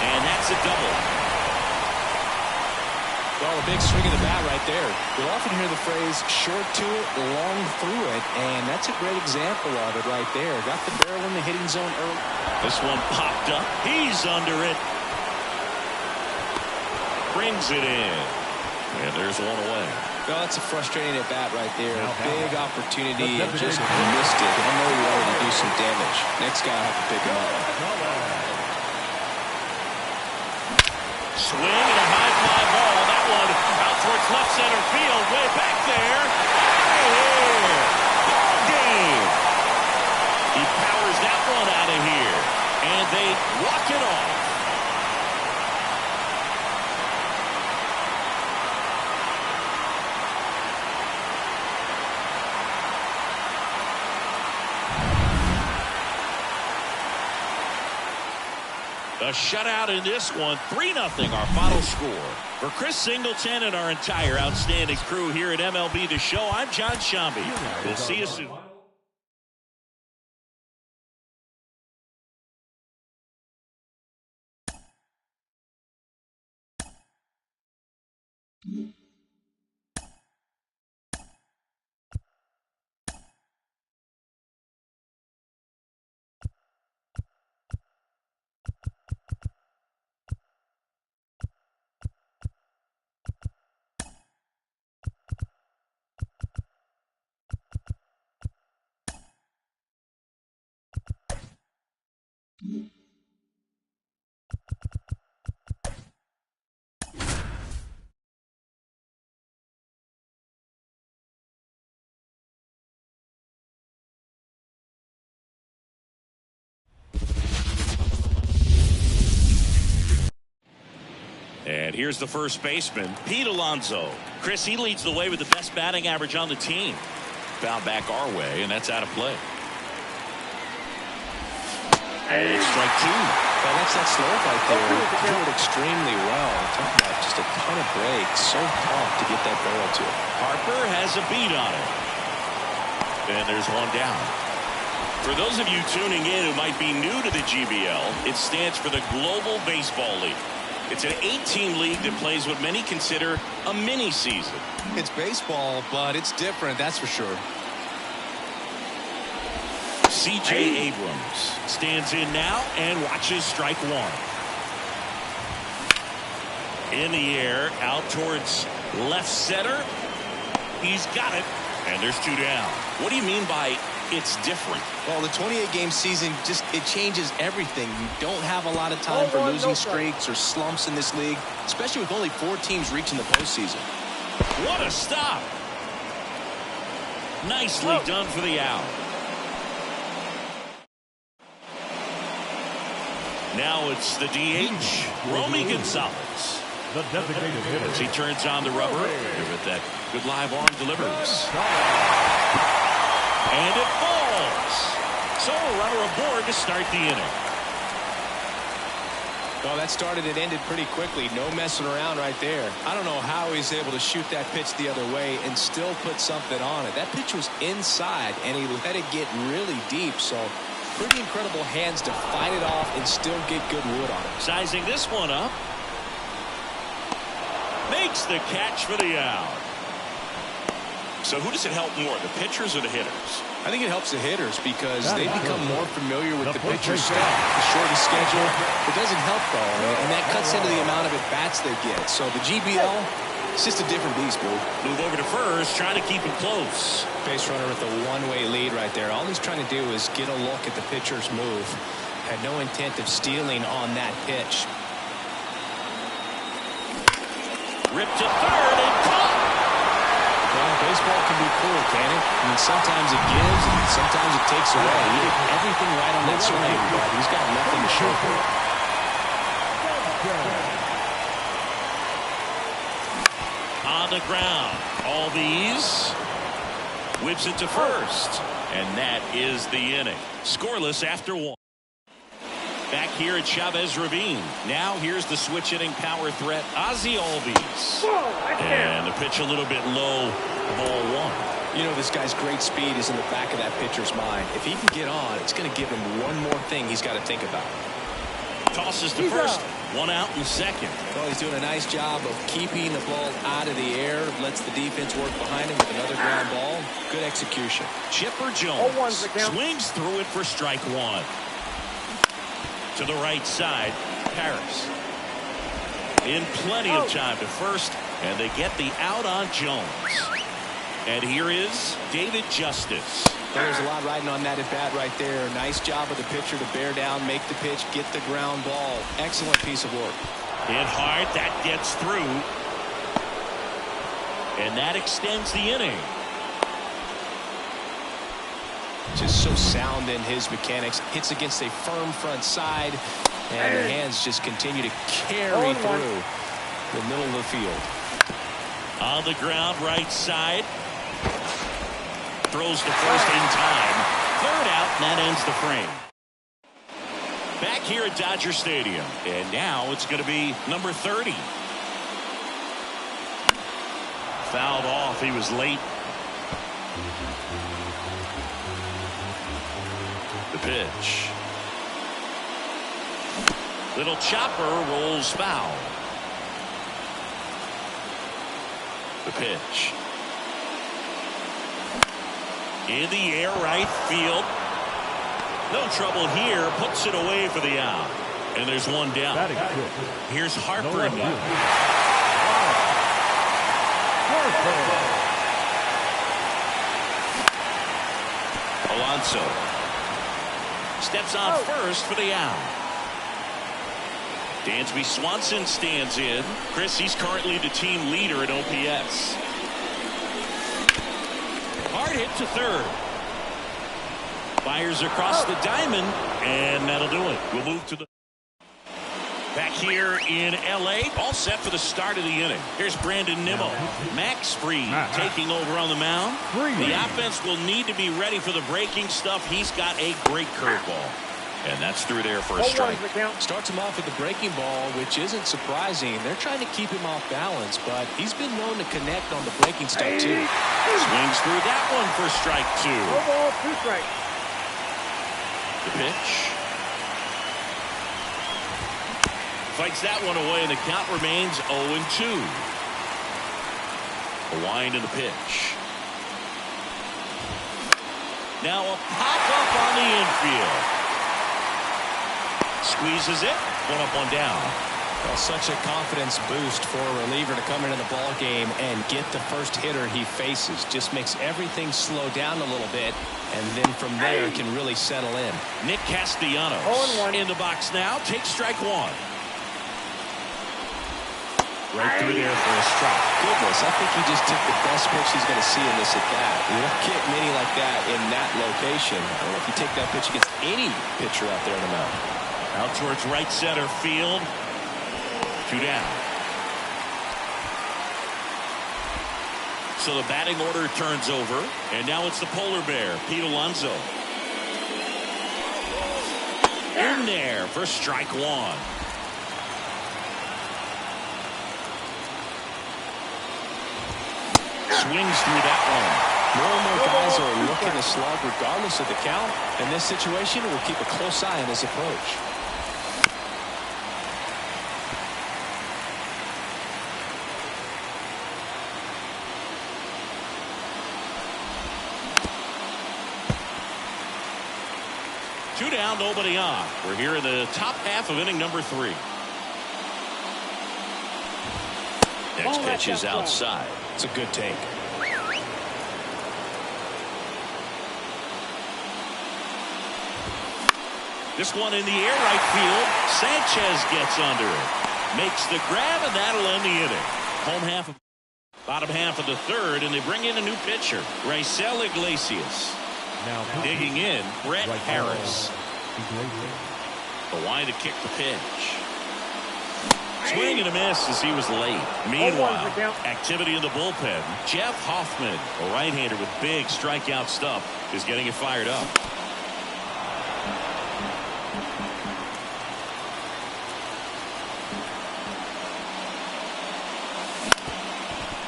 And that's a double. Well, a big swing of the bat right there. You'll often hear the phrase, short to it, long through it, and that's a great example of it right there. Got the barrel in the hitting zone early. This one popped up. He's under it. Brings it in. And there's one away. Well, that's a frustrating at bat right there. Big opportunity and just missed it. I know he wanted to do some damage. Next guy will have to pick him up. Swing and a high fly ball. That one out towards left center field. Way back there. Here. Ball game. He powers that one out of here. And they walk it off. A shutout in this one, 3-0 our final score. For Chris Singleton and our entire outstanding crew here at MLB The Show, I'm John Shambi. We'll see you soon. And here's the first baseman, Pete Alonso. Chris, he leads the way with the best batting average on the team. Found back our way, and that's out of play. And it's strike two. Well, that's that slope right there. He threw it extremely well. Talking about just a ton of breaks. So tough to get that barrel to. Harper has a beat on it. And there's one down. For those of you tuning in who might be new to the GBL, it stands for the Global Baseball League. It's an 8-team league that plays what many consider a mini season. It's baseball, but it's different, that's for sure. C.J. Abrams stands in now and watches strike one. In the air, out towards left center. He's got it, and there's two down. What do you mean by it's different? Well, the 28-game season, it changes everything. You don't have a lot of time for losing streaks or slumps in this league, especially with only 4 teams reaching the postseason. What a stop. Nicely done for the out. Now it's the DH, Romy Gonzalez. The designated hitter. As he turns on the rubber, give it that good live arm delivers. And it falls. So a runner aboard to start the inning. Well, that started and ended pretty quickly. No messing around right there. I don't know how he's able to shoot that pitch the other way and still put something on it. That pitch was inside, and he let it get really deep. So pretty incredible hands to fight it off and still get good wood on it. Sizing this one up. Makes the catch for the out. So who does it help more, the pitchers or the hitters? I think it helps the hitters because they become more familiar with the pitcher's stuff. The shorter schedule. It doesn't help, though, and that cuts into the amount of at-bats they get. So the GBL, it's just a different beast, Boo. Move over to first, trying to keep it close. Base runner with a one-way lead right there. All he's trying to do is get a look at the pitcher's move. Had no intent of stealing on that pitch. Ripped to third and caught. Well, baseball can be cool, can it? I mean, sometimes it gives and sometimes it takes away. He did everything right on that swing, but he's got nothing to show for it. On the ground. All these. Whips it to first. And that is the inning. Scoreless after one. Back here at Chavez Ravine. Now here's the switch hitting power threat, Ozzie Albies. And the pitch a little bit low, ball one. You know, this guy's great speed is in the back of that pitcher's mind. If he can get on, it's going to give him one more thing he's got to think about. Tosses to first, one out in second. Well, he's doing a nice job of keeping the ball out of the air, lets the defense work behind him with another ground ball. Good execution. Chipper Jones swings through it for strike one. To the right side, Paris. In plenty of time to first, and they get the out on Jones. And here is David Justice. There's a lot riding on that at bat right there. Nice job of the pitcher to bear down, make the pitch, get the ground ball. Excellent piece of work. Hit hard, that gets through. And that extends the inning. Just so sound in his mechanics. Hits against a firm front side, and the hands just continue to carry through the middle of the field. On the ground, right side. Throws to first in time. Third out, and that ends the frame. Back here at Dodger Stadium, and now it's going to be number 30. Fouled off, he was late. The pitch. Little chopper rolls foul. The pitch. In the air, right field. No trouble here. Puts it away for the out. And there's one down. Here's Harper now. Alonso steps on first for the out. Dansby Swanson stands in. Chris, he's currently the team leader in OPS. Hard hit to third. Fires across the diamond, and that'll do it. We'll move to the back here in LA. All set for the start of the inning. Here's Brandon Nimmo. Max Fried taking over on the mound. The offense will need to be ready for the breaking stuff. He's got a great curveball. And that's through there for a 0-1 strike. the count. Starts him off with the breaking ball, which isn't surprising. They're trying to keep him off balance, but he's been known to connect on the breaking stuff too. Swings through that one for strike 2. No ball, 2 strikes. The pitch. Fights that one away, and the count remains 0-2. The wind and the pitch. Now a pop-up on the infield. Squeezes it. 1 up, 1 down. Well, such a confidence boost for a reliever to come into the ball game and get the first hitter he faces. Just makes everything slow down a little bit, and then from there can really settle in. Nick Castellanos 0-1. in the box now. Takes strike 1. Right through there for a strike. Goodness, I think he just took the best pitch he's going to see in this at bat. You don't get many like that in that location. I don't know if you take that pitch against any pitcher out there in the mound. Out towards right center field. 2 down. So the batting order turns over, and now it's the polar bear, Pete Alonso. In there for strike 1. Swings through that one. More and more guys are looking to slug regardless of the count. In this situation, we'll keep a close eye on his approach. Two down, nobody on. We're here in the top half of inning number 3. Next pitch is outside. It's a good take. This one in the air, right field. Sanchez gets under it. Makes the grab, and that'll end the inning. Bottom half of the 3rd, and they bring in a new pitcher, Raisel Iglesias. Now Digging in, Brett right Harris. Iglesias. The line to kick the pitch. Swing and a miss as he was late. Meanwhile, activity in the bullpen. Jeff Hoffman, a right-hander with big strikeout stuff, is getting it fired up.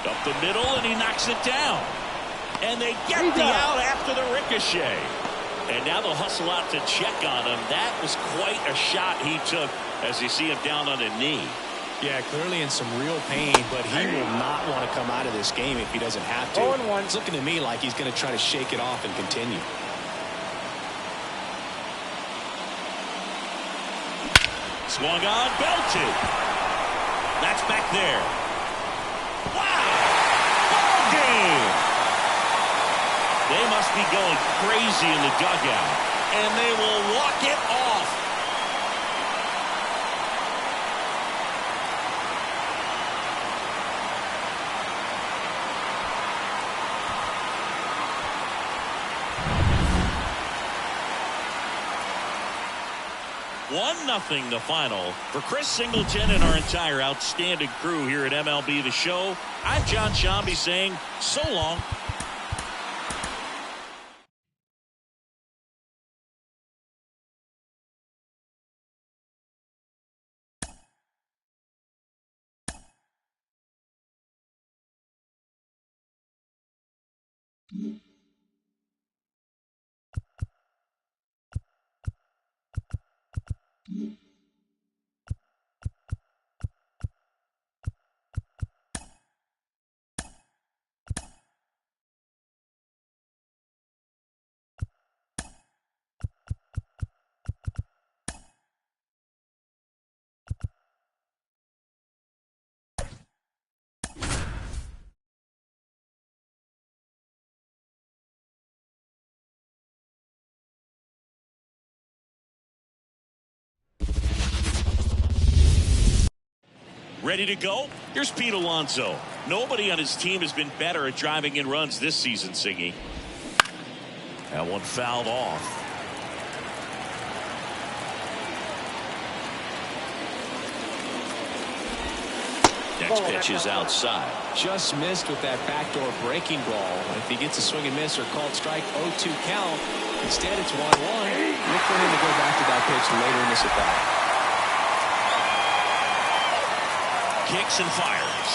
Up the middle, and he knocks it down. And they get the out after the ricochet. And now they'll hustle out to check on him. That was quite a shot he took as you see him down on a knee. Yeah, clearly in some real pain, but he will not want to come out of this game if he doesn't have to. 0-1. It's looking to me like he's going to try to shake it off and continue. Swung on, belted. That's back there. Wow! Ball game! They must be going crazy in the dugout, and they will walk it off. One nothing the final. For Chris Singleton and our entire outstanding crew here at MLB The Show, I'm John Shambi saying so long. Ready to go? Here's Pete Alonso. Nobody on his team has been better at driving in runs this season, Siggy. That one fouled off. Next pitch is outside. Just missed with that backdoor breaking ball. If he gets a swing and miss or called strike, 0-2 count. Instead, it's 1-1. Look for him to go back to that pitch later in this at bat. Kicks and fires.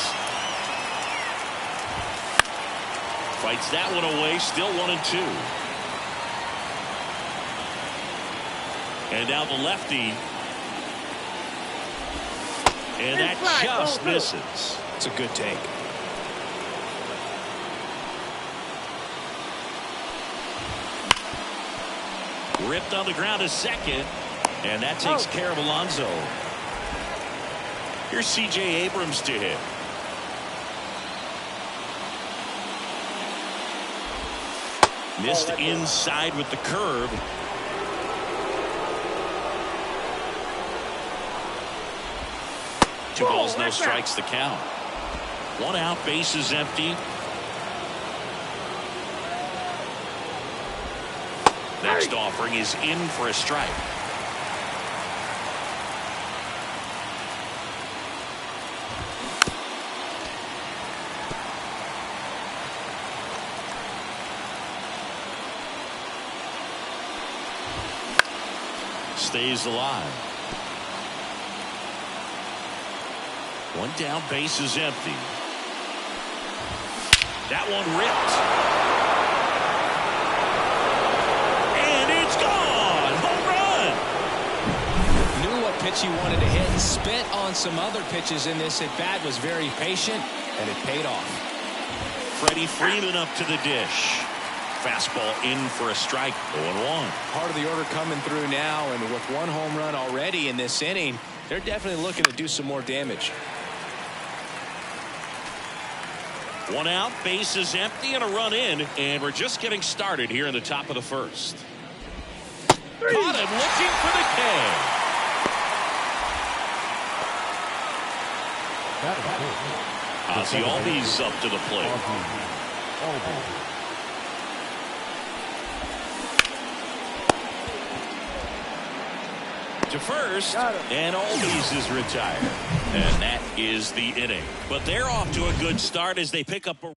Fights that one away. Still 1-2. And now the lefty. And that just misses. It's a good take. Ripped on the ground to second. And that takes care of Alonso. Here's C.J. Abrams to hit. Missed inside with the curve. Two balls, no strikes, the count. One out, bases empty. Next offering is in for a strike. Stays alive. One down, base is empty. That one ripped. And it's gone. Home run. Knew what pitch he wanted to hit and spent on some other pitches in this at bat. Was very patient, and it paid off. Freddie Freeman up to the dish. Fastball in for a strike. 0-1. Part of the order coming through now, and with one home run already in this inning, they're definitely looking to do some more damage. One out, base is empty, and a run in, and we're just getting started here in the top of the first. Caught him looking for the K. Ozzie Albies up to the plate. To first, and Albies is retired. And that is the inning. But they're off to a good start as they pick up a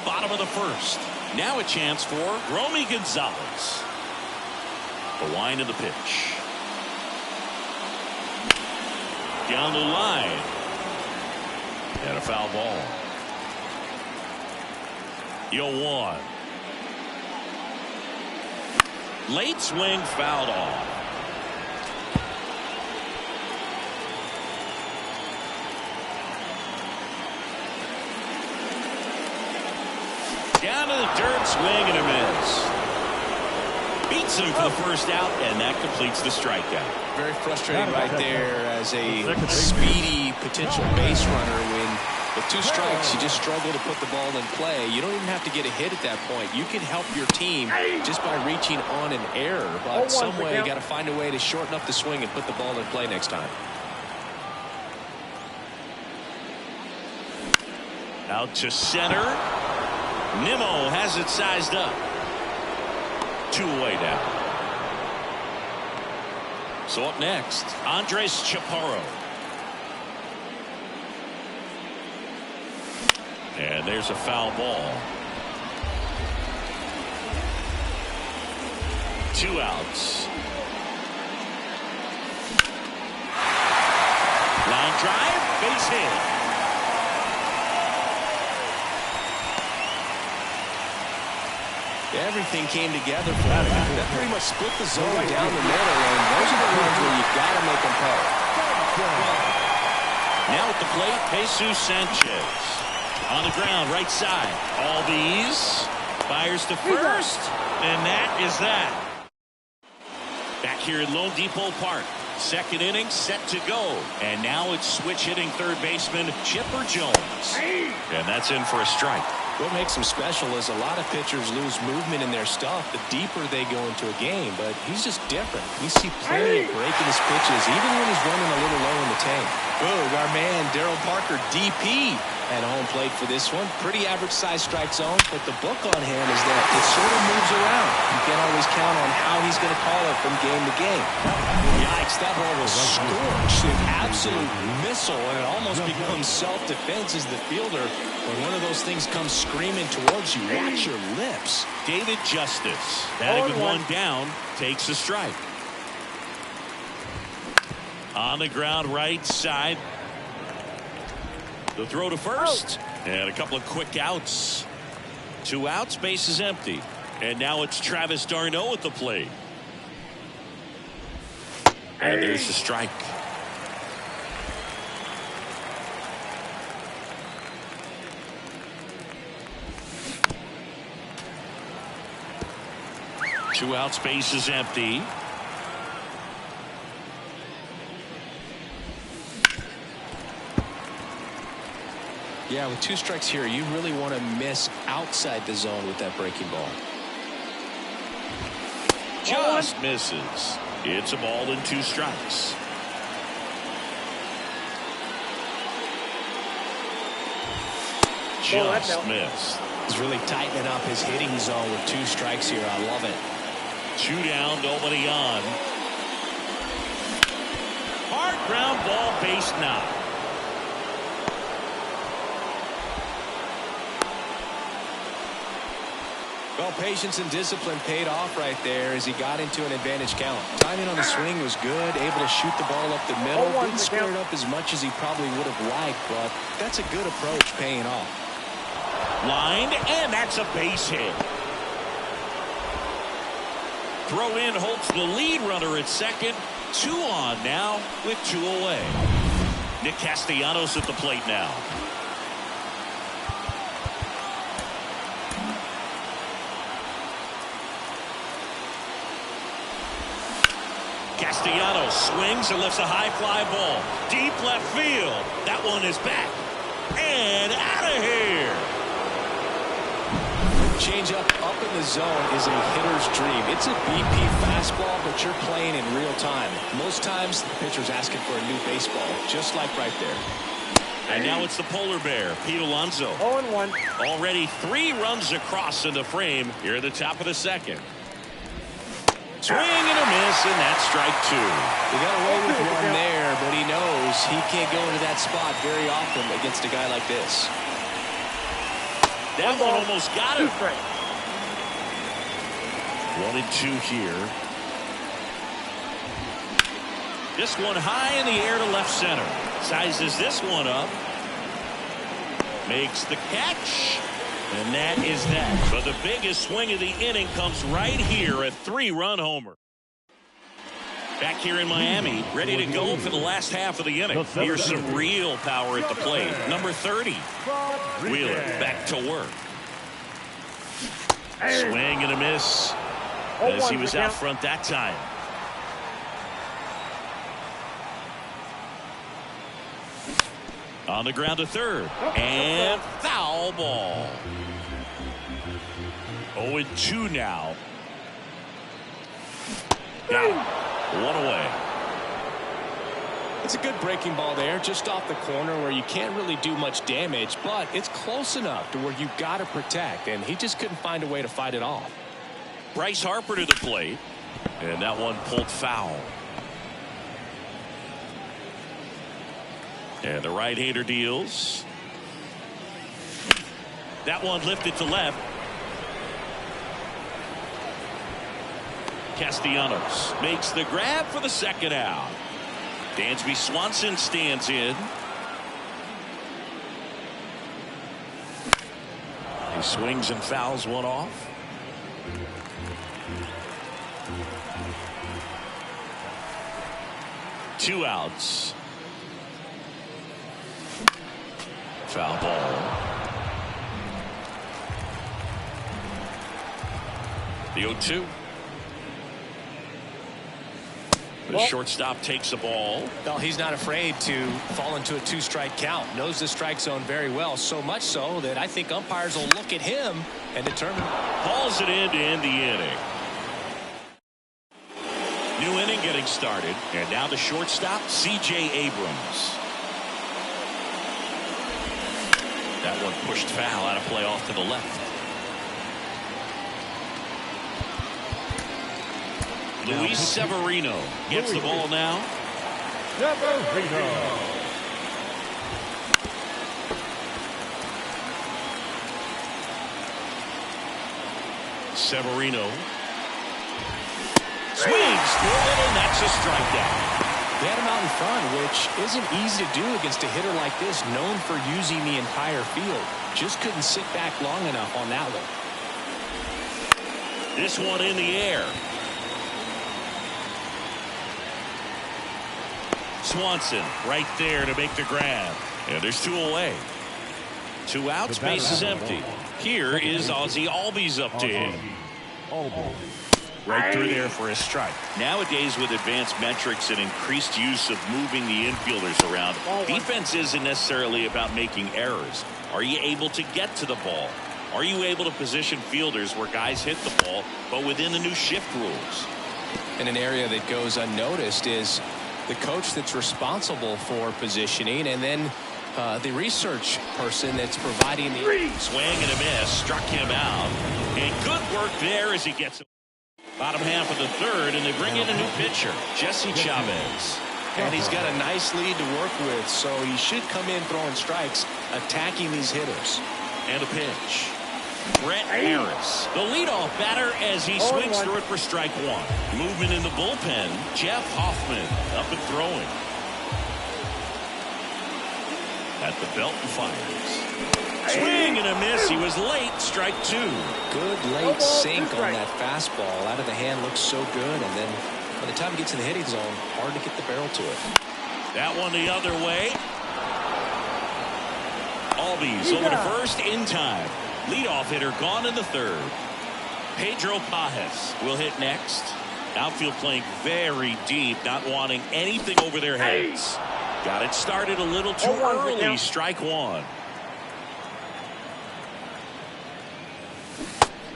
bottom of the first. Now a chance for Romy Gonzalez. The wind of the pitch. Down the line. And a foul ball. 0-1. Late swing fouled off. Down to the dirt, swing and a miss. Beats him for the first out, and that completes the strikeout. Very frustrating right there as a speedy potential base runner when with two strikes you just struggle to put the ball in play. You don't even have to get a hit at that point. You can help your team just by reaching on an error, but some way you got to find a way to shorten up the swing and put the ball in play next time. Out to center. Nimmo has it sized up. 2 away now. So up next, Andres Chaparro. And there's a foul ball. 2 outs. Line drive, base hit. Everything came together for him. That pretty much split the zone down the middle, and those are the ones where you've got to make them pay. Now at the plate, Jesus Sanchez. On the ground, right side. Albies fires to first, and that is that. Back here at Lone Depot Park. Second inning set to go. And now it's switch hitting third baseman Chipper Jones. And that's in for a strike. What makes him special is a lot of pitchers lose movement in their stuff the deeper they go into a game, but he's just different. We see plenty of breaking his pitches, even when he's running a little low in the tank. Boog, our man Daryl Parker, DP, at home plate for this one. Pretty average-sized strike zone, but the book on him is that it sort of moves around. You can't always count on how he's going to call it from game to game. Yikes, that ball was scorched, an absolute missile, and it almost becomes self-defense as the fielder. When one of those things comes screaming towards you, watch your lips. David Justice, batting with one down, takes a strike. On the ground right side. The throw to first. And a couple of quick outs. 2 outs, base is empty. And now it's Travis d'Arnaud at the plate. And there's the strike. Two outs, base is empty. Yeah, with 2 strikes here, you really want to miss outside the zone with that breaking ball. Just misses. It's a ball and 2 strikes. Just missed. He's really tightening up his hitting zone with 2 strikes here. I love it. 2 down, nobody on. Hard ground ball, base knock. Well, patience and discipline paid off right there as he got into an advantage count. Timing on the swing was good, able to shoot the ball up the middle. Didn't square it up as much as he probably would have liked, but that's a good approach paying off. Lined, and that's a base hit. Throw in hopes the lead runner at second. 2 on now with 2 away. Nick Castellanos at the plate now. Castellanos swings and lifts a high fly ball. Deep left field. That one is back. And out of here. Changeup up in the zone is a hitter's dream. It's a BP fastball, but you're playing in real time. Most times, the pitcher's asking for a new baseball, just like right there. And now it's the polar bear, Pete Alonso. 0-1. Already 3 runs across in the frame here at the top of the second. Swing and a miss, and that's strike 2. He got away with one there, but he knows he can't go into that spot very often against a guy like this. That one almost got him. 1-2 here. This one high in the air to left center. Sizes this one up. Makes the catch. And that is that. But the biggest swing of the inning comes right here, a 3-run homer. Back here in Miami, ready to go for the last half of the inning. Here's some real power at the plate. Number 30. Wheeler back to work. Swing and a miss. As he was out front that time. On the ground to third. And foul ball. 0-2 now. Got him. 1 away. It's a good breaking ball there, just off the corner where you can't really do much damage, but it's close enough to where you got to protect, and he just couldn't find a way to fight it off. Bryce Harper to the plate, and that one pulled foul. And the right-hander deals. That one lifted to left. Castellanos makes the grab for the second out. Dansby Swanson stands in. He swings and fouls one off. Two outs. Foul ball. The 0-2. The shortstop takes the ball. Well, he's not afraid to fall into a 2-strike count. Knows the strike zone very well, so much so that I think umpires will look at him and determine. Hauls it in to end the inning. New inning getting started. And now the shortstop, C.J. Abrams. That one pushed foul, out of play off to the left. Luis Severino gets the ball now. Severino swings through it, and that's a strikeout. They had him out in front, which isn't easy to do against a hitter like this, known for using the entire field. Just couldn't sit back long enough on that one. This one in the air. Swanson right there to make the grab. And there's 2 away. 2 outs, base is empty. Here is Ozzie Albies up to him. Right through there for a strike. Nowadays, with advanced metrics and increased use of moving the infielders around, defense isn't necessarily about making errors. Are you able to get to the ball? Are you able to position fielders where guys hit the ball, but within the new shift rules? And an area that goes unnoticed is the coach that's responsible for positioning, and then the research person that's providing the swing and a miss, struck him out, and good work there as he gets bottom half of the third, and they bring in a new pitcher, Jesse Chavez. And he's got a nice lead to work with, so he should come in throwing strikes, attacking these hitters. And a pitch. Brett Harris, the leadoff batter, as he swings through it for strike 1. Movement in the bullpen. Jeff Hoffman up and throwing. At the belt and fires. Swing and a miss. He was late. Strike 2. Good late sink on that fastball. Out of the hand looks so good, and then by the time he gets in the hitting zone, hard to get the barrel to it. That one the other way. Albies over to first in time. Leadoff hitter gone in the third. Pedro Pajes will hit next. Outfield playing very deep, not wanting anything over their heads. Got it started a little too early. Strike 1.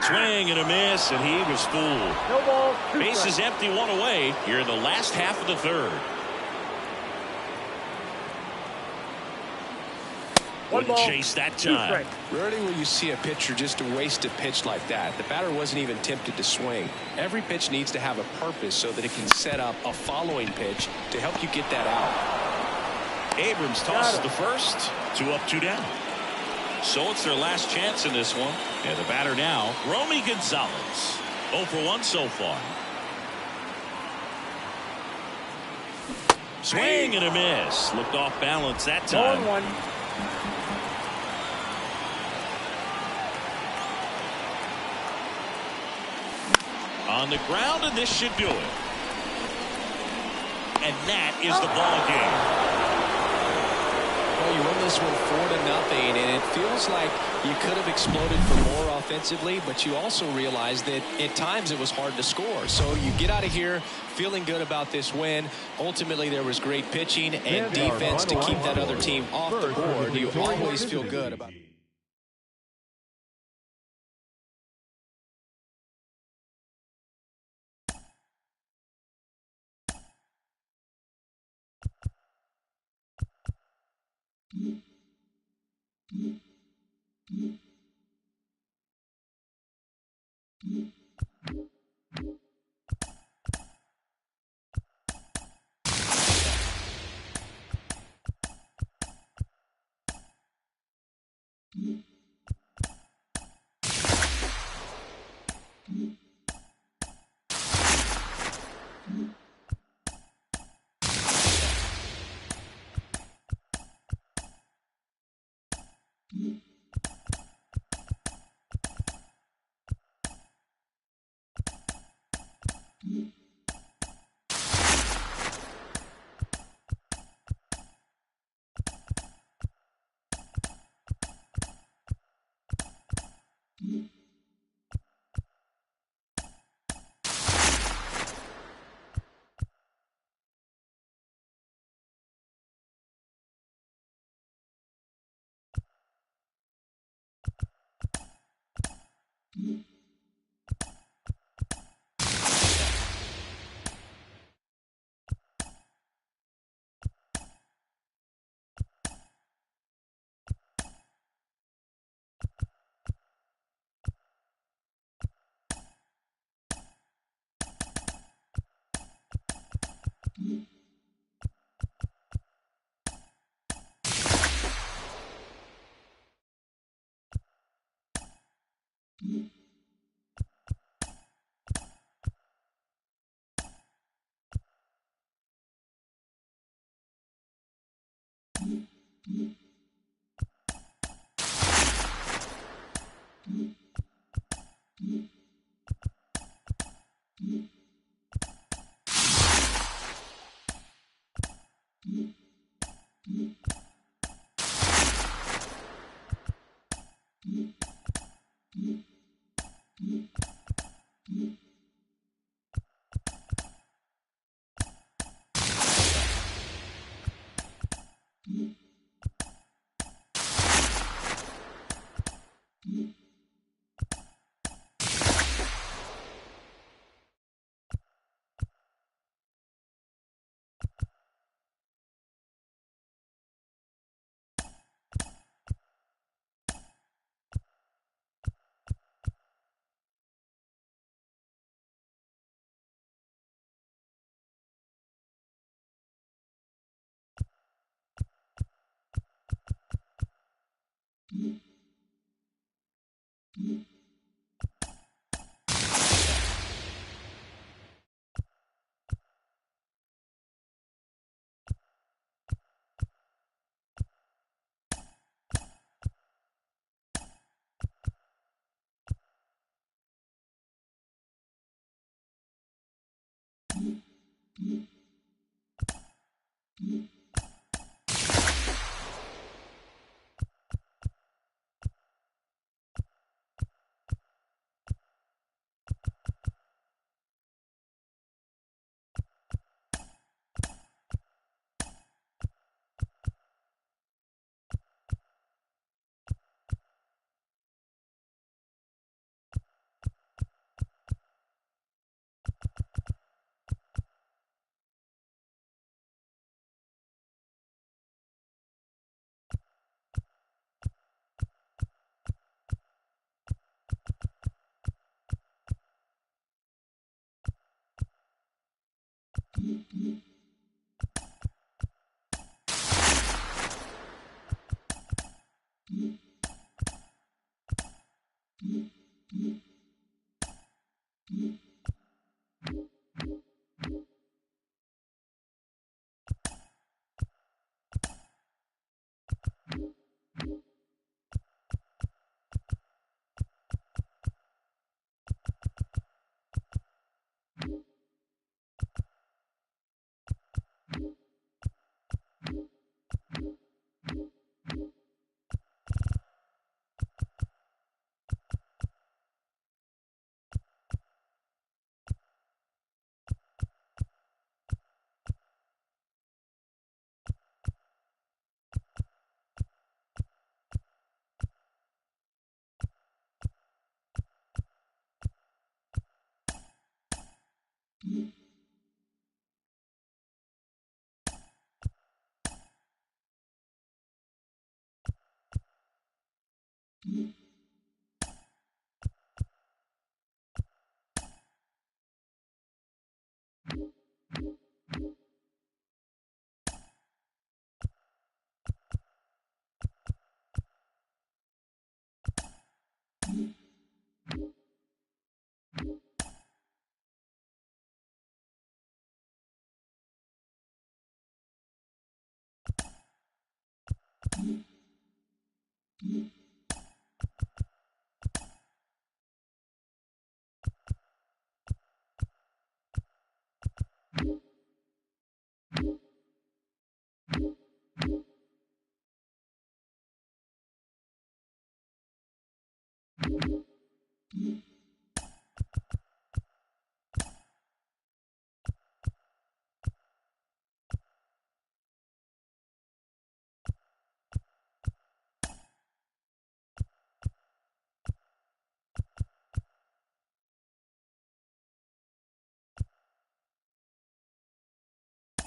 Swing and a miss, and he was fooled. No ball. Bases empty, 1 away here in the last half of the third. Wouldn't chase that time. Rarely will you see a pitcher just waste a pitch like that. The batter wasn't even tempted to swing. Every pitch needs to have a purpose so that it can set up a following pitch to help you get that out. Abrams tosses the first. 2 up, 2 down. So it's their last chance in this one. And the batter now, Romy Gonzalez. 0 for 1 so far. Swing and a miss. Looked off balance that time. 0-1. On the ground, and this should do it. And that is the ball game. Well, you win this one 4-0, and it feels like you could have exploded for more offensively, but you also realize that at times it was hard to score. So you get out of here feeling good about this win. Ultimately, there was great pitching and defense to keep that other team off the board. You always feel good about it.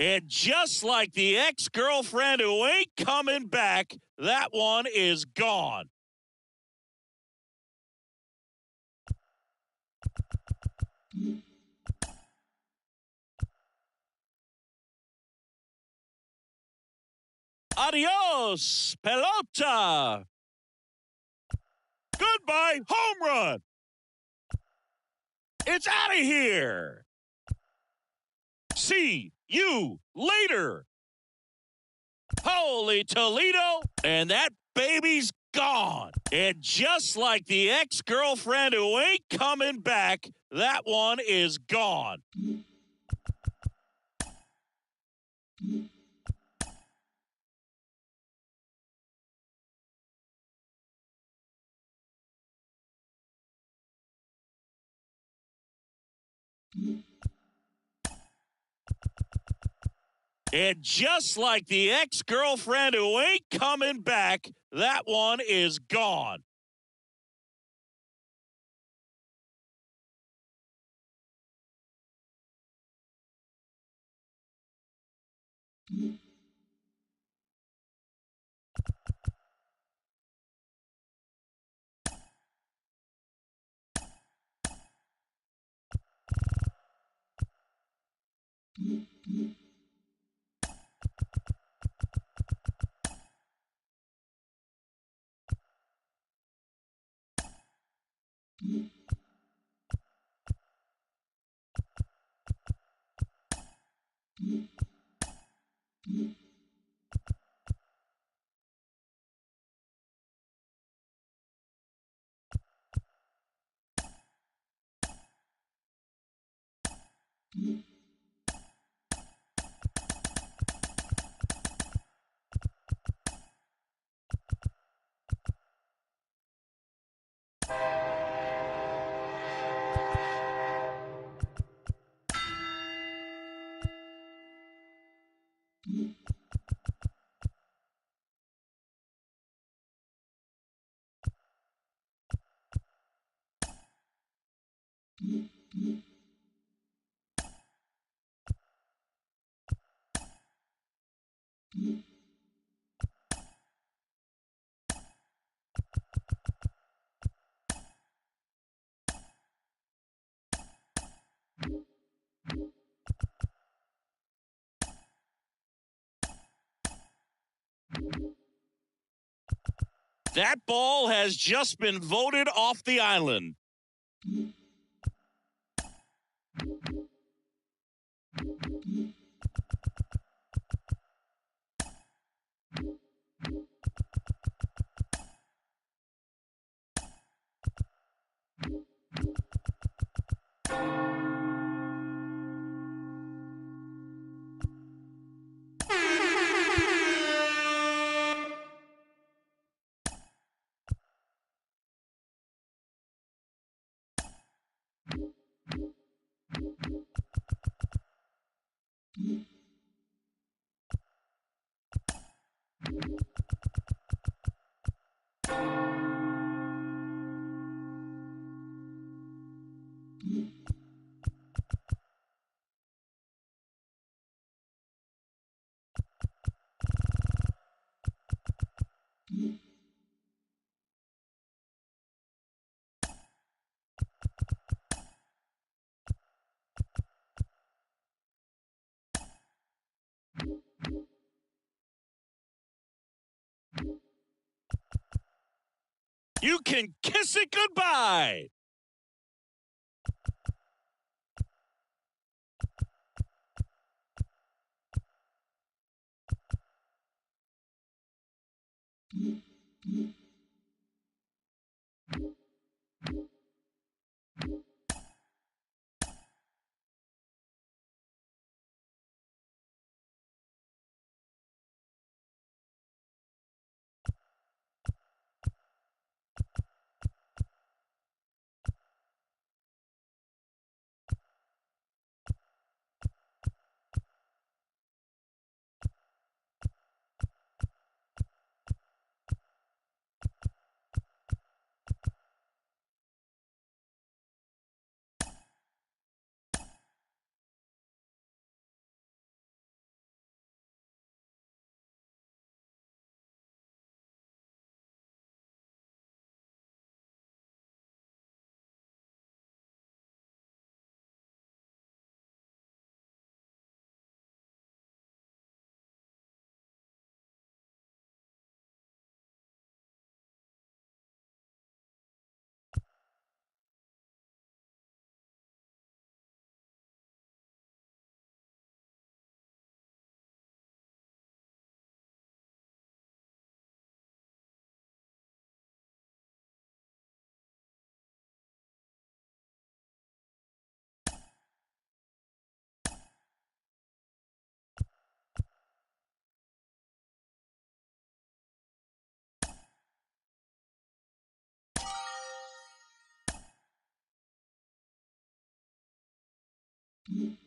And just like the ex-girlfriend who ain't coming back, that one is gone. Adios, pelota. Goodbye, home run. It's out of here. See you later. Holy Toledo, and that baby's gone. And just like the ex-girlfriend who ain't coming back, that one is gone. And just like the ex-girlfriend who ain't coming back, that one is gone. That ball has just been voted off the island. You can kiss it goodbye. Mm-hmm.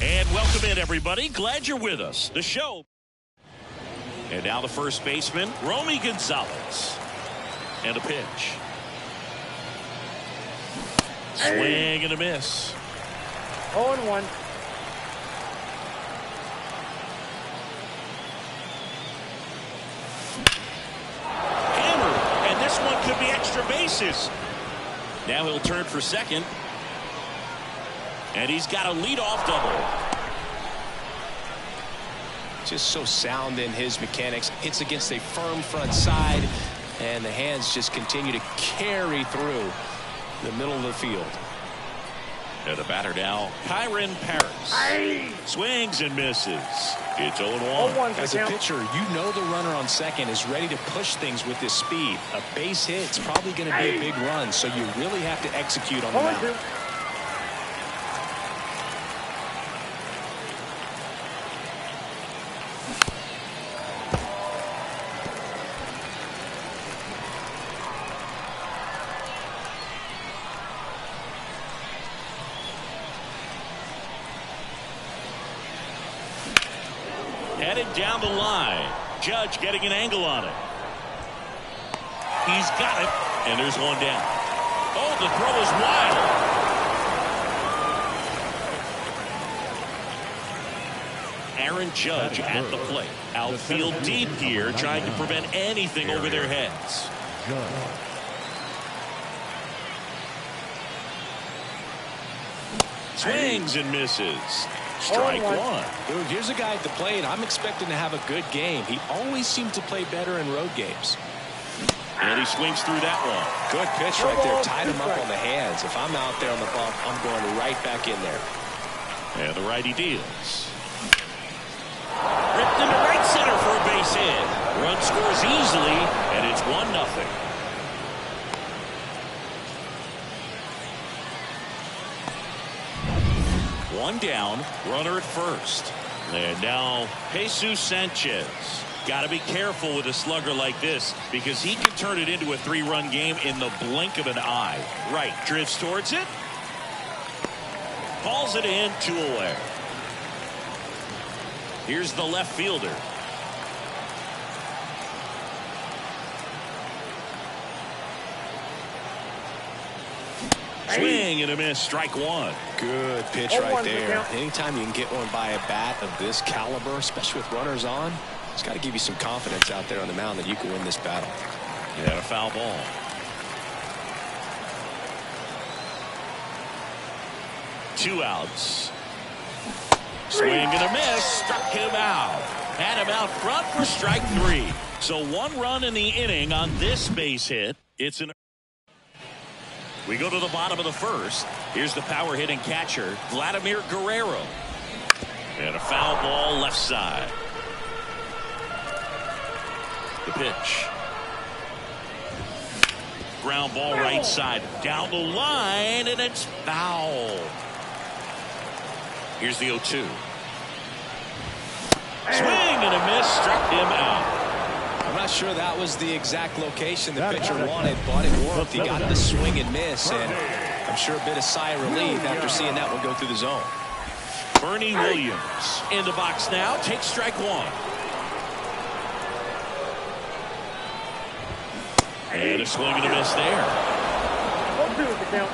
And welcome in, everybody. Glad you're with us. The show. And now the first baseman, Romy Gonzalez. And a pitch. Swing and a miss. 0-1. Hammered. And this one could be extra bases. Now he'll turn for second. And he's got a leadoff double. Just so sound in his mechanics. Hits against a firm front side, and the hands just continue to carry through the middle of the field. And the batter now, Kyron Paris. Swings and misses. It's 0-1. As a pitcher, you know the runner on second is ready to push things with this speed. A base hit's probably going to be a big run, so you really have to execute on the mound. Headed down the line. Judge getting an angle on it. He's got it. And there's one down. Oh, the throw is wild. Aaron Judge at the plate. Outfield deep here, trying to prevent anything over their heads. Swings and misses. Strike one. Dude, here's a guy at the plate. I'm expecting to have a good game. He always seems to play better in road games. And he swings through that one. Good pitch right there. Tied him up on the hands. If I'm out there on the bump, I'm going right back in there. And the righty deals. Ripped into right center for a base hit. Run scores easily, and it's 1-0. One down, runner at first. And now Jesus Sanchez. Got to be careful with a slugger like this because he can turn it into a 3-run game in the blink of an eye. Right, drifts towards it. Hauls it in, 2 away. Here's the left fielder. Swing and a miss. Strike one. Good pitch right there. Anytime you can get one by a bat of this caliber, especially with runners on, it's got to give you some confidence out there on the mound that you can win this battle. Yeah, a foul ball. Two outs. Swing and a miss. Struck him out. Had him out front for strike three. So one run in the inning on this base hit. We go to the bottom of the first. Here's the power hitting catcher, Vladimir Guerrero. And a foul ball left side. The pitch. Ground ball right side. Down the line, and it's foul. Here's the 0-2. Swing and a miss. Struck him out. I'm not sure that was the exact location the pitcher wanted, but it worked. He got the swing and miss, and I'm sure a bit of sigh of relief after seeing that one go through the zone. Bernie Williams in the box now. Takes strike one. And a swing and a miss there. 0-2 is the count.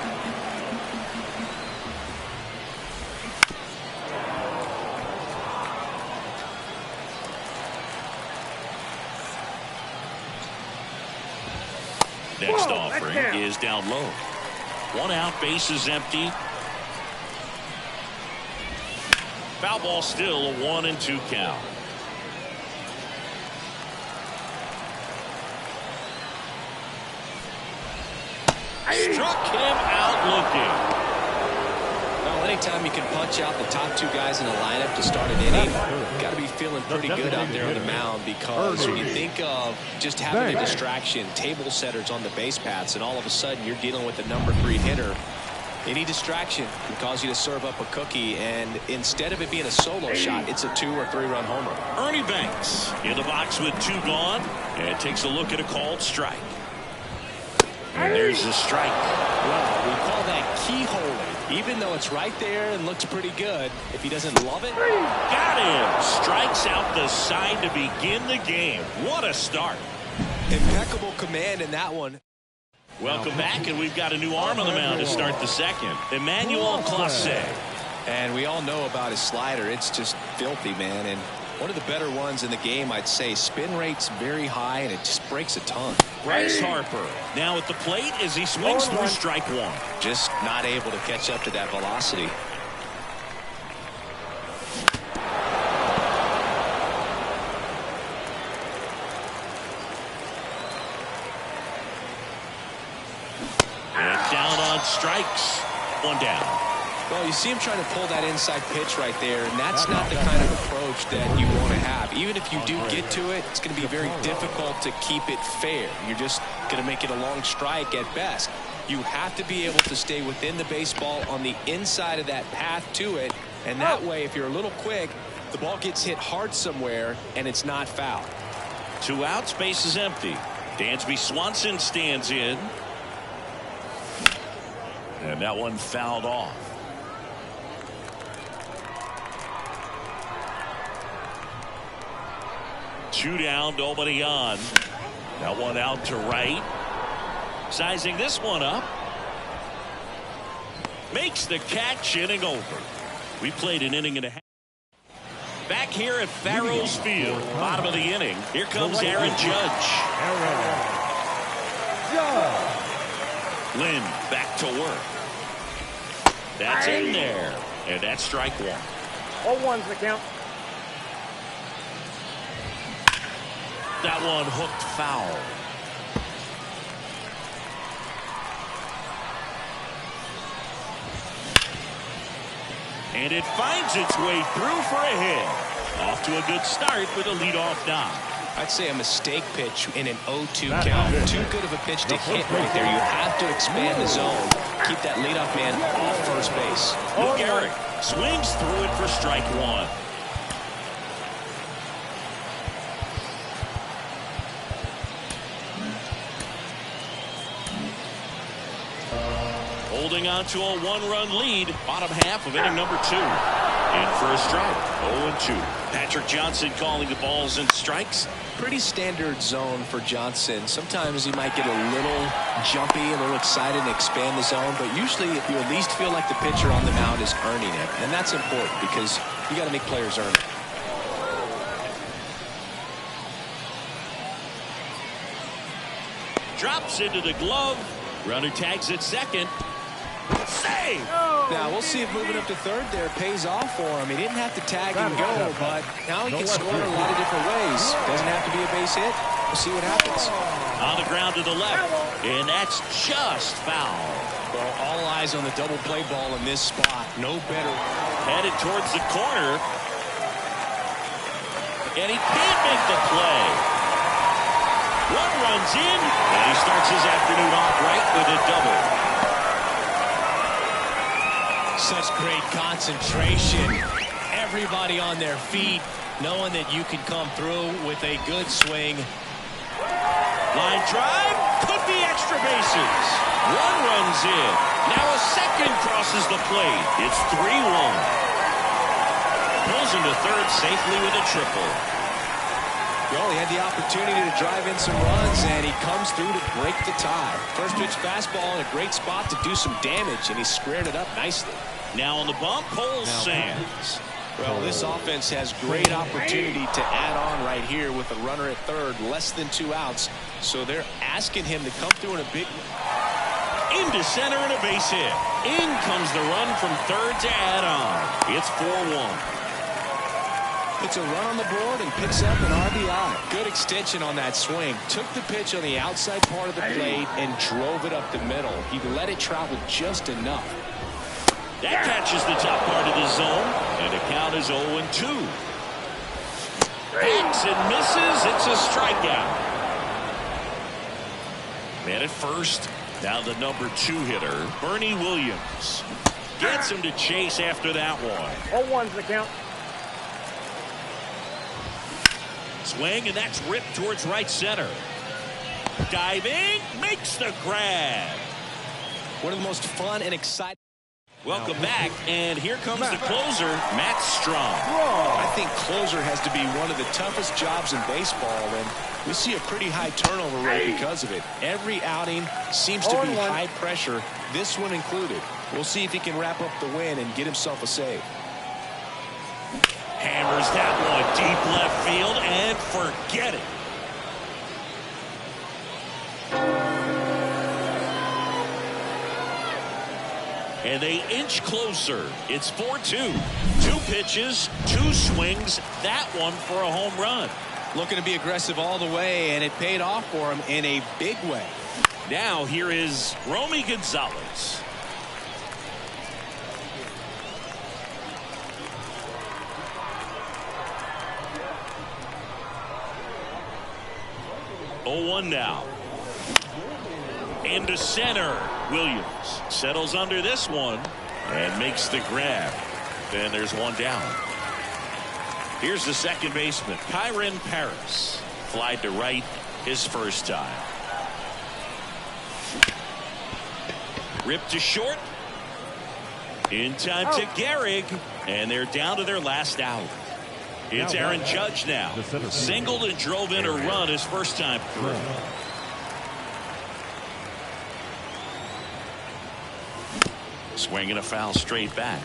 Next offering is down low. One out, base is empty. Foul ball still a 1-2 count. Struck him out looking. Well, anytime you can punch out the top two guys in the lineup to start an inning, got to be feeling pretty good out there on the mound, because when you think of just having a distraction, table setters on the base paths, and all of a sudden you're dealing with the number 3 hitter, any distraction can cause you to serve up a cookie, and instead of it being a solo shot, it's a 2 or 3 run homer. Ernie Banks in the box with 2 gone, and takes a look at a called strike. And there's the strike. Well, we call that keyholing. Even though it's right there and looks pretty good, if he doesn't love it. Got him. Strikes out the side to begin the game. What a start. Impeccable command in that one. Welcome back, and we've got a new arm on the mound to start the second. Emmanuel Clase. And we all know about his slider. It's just filthy, man. And one of the better ones in the game, I'd say. Spin rate's very high, and it just breaks a ton. Bryce Harper now at the plate as he swings through strike one. Just not able to catch up to that velocity. And down on strikes. One down. Well, you see him trying to pull that inside pitch right there, and that's not the kind of approach that you want to have. Even if you do get to it, it's going to be very difficult to keep it fair. You're just going to make it a long strike at best. You have to be able to stay within the baseball on the inside of that path to it, and that way, if you're a little quick, the ball gets hit hard somewhere, and it's not foul. 2 outs, base is empty. Dansby Swanson stands in. And that one fouled off. Two down, nobody on. That one out to right. Sizing this one up. Makes the catch, inning over. We played an inning and a half. Back here at Farrow's Field, bottom of the inning. Here comes Aaron Judge. Lynn back to work. That's in there. And that's strike one. 0-1's the count. That one hooked foul. And it finds its way through for a hit. Off to a good start with a leadoff knock. I'd say a mistake pitch in an 0-2 count. Too good of a pitch to hit right there. You have to expand the zone. Keep that leadoff man off first base. Lou Gehrig swings through it for strike one. Holding on to a 1-run lead, bottom half of inning number 2. In for a strike. 0-2. Patrick Johnson calling the balls and strikes. Pretty standard zone for Johnson. Sometimes he might get a little jumpy, a little excited and expand the zone, but usually you at least feel like the pitcher on the mound is earning it, and that's important because you got to make players earn it. Drops into the glove. Runner tags at second. Save! Now we'll see if moving up to third there pays off for him. He didn't have to tag and go, but now he can score in a lot of different ways. Doesn't have to be a base hit. We'll see what happens. On the ground to the left, and that's just foul. Well, all eyes on the double play ball in this spot. No better. Headed towards the corner, and he can't make the play. One runs in, and he starts his afternoon off right with a double. Such great concentration. Everybody on their feet, knowing that you can come through with a good swing. Line drive, could be extra bases. One runs in. Now a second crosses the plate. It's 3-1. Pulls him to third safely with a triple. Well, he had the opportunity to drive in some runs, and he comes through to break the tie. First pitch fastball in a great spot to do some damage, and he squared it up nicely. Now on the bump, Cole Sands. Well, this offense has great opportunity to add on right here with a runner at third, less than 2 outs. So they're asking him to come through in a big... Into center and a base hit. In comes the run from third to add on. It's 4-1. Puts a run on the board and picks up an RBI. Good extension on that swing. Took the pitch on the outside part of the plate and drove it up the middle. He let it travel just enough. That catches the top part of the zone, and the count is 0-2. Hits and misses. It's a strikeout. Man at first. Now the number 2 hitter, Bernie Williams. Gets him to chase after that one. 0-1's the count. Swing, and that's ripped towards right center. Diving, makes the grab. One of the most fun and exciting. Welcome back, and here comes the closer, Matt Strom. I think closer has to be one of the toughest jobs in baseball, and we see a pretty high turnover rate because of it. Every outing seems to be high pressure, this one included. We'll see if he can wrap up the win and get himself a save. Hammers that one deep left field, and forget it. And they inch closer. It's 4-2. 2 pitches, 2 swings. That one for a home run. Looking to be aggressive all the way, and it paid off for him in a big way. Now here is Romy Gonzalez. Oh, 1 now. Into center. Williams settles under this one and makes the grab. Then there's one down. Here's the second baseman, Kyren Paris. Flied to right his first time. Ripped to short. In time to Gehrig. And they're down to their last out. It's Aaron Judge now. Singled and drove in a run his first time through. Swinging a foul straight back.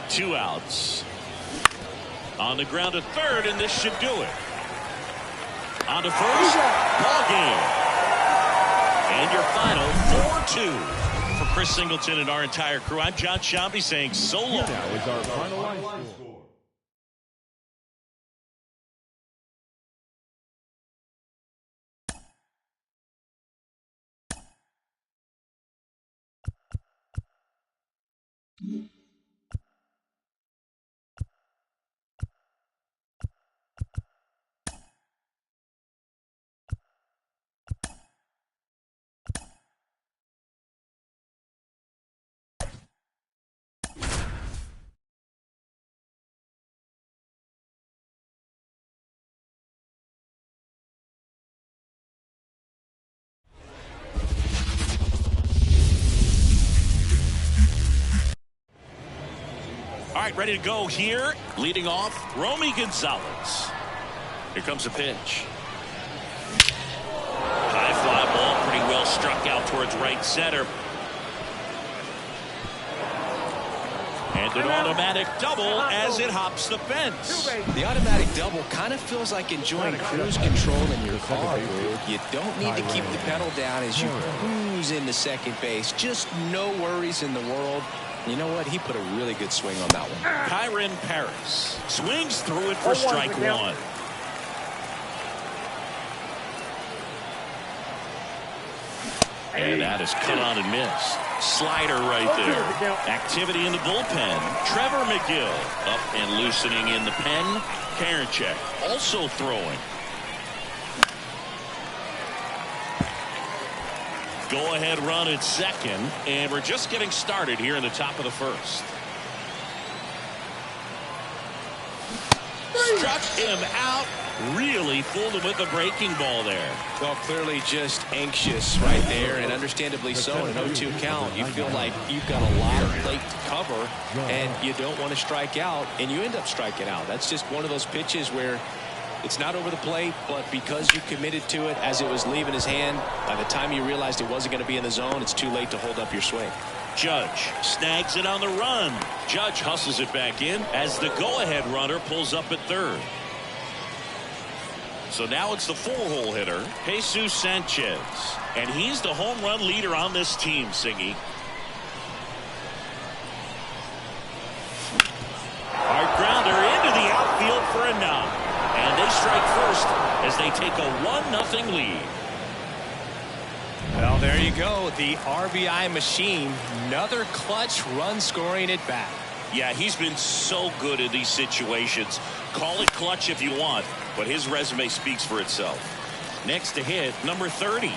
Two outs. On the ground to third, and this should do it. On to first. Ball game. And your final 4-2. For Chris Singleton and our entire crew, I'm John Sciambi saying so long. Now is our final line score. right, ready to go here. Leading off, Romy Gonzalez. Here comes the pitch. High fly ball, pretty well struck out towards right center. And an automatic double as it hops the fence. The automatic double kind of feels like enjoying cruise control in your car, Blue. You don't need to keep the pedal down as you cruise into second base. Just no worries in the world. You know what? He put a really good swing on that one. Kyren Paris swings through it for strike one. And that is cut on and missed. Slider right there. Activity in the bullpen. Trevor McGill up and loosening in the pen. Karinchak also throwing. Go ahead run at second, and we're just getting started here in the top of the first. Struck him out. Really fooled him with the breaking ball there. Well, clearly just anxious right there, and understandably so. In an 0-2 count, you feel like you've got a lot of plate to cover, and you don't want to strike out, and you end up striking out. That's just one of those pitches where it's not over the plate, but because you committed to it as it was leaving his hand, by the time you realized it wasn't going to be in the zone, it's too late to hold up your swing. Judge snags it on the run. Judge hustles it back in as the go-ahead runner pulls up at third. So now it's the four-hole hitter, Jesus Sanchez. And he's the home run leader on this team, Singy. Hard grounder into the outfield for a knock. And they strike first as they take a 1-0 lead. Well, there you go. The RBI machine. Another clutch run scoring at bat. Yeah, he's been so good in these situations. Call it clutch if you want, but his resume speaks for itself. Next to hit, number 30.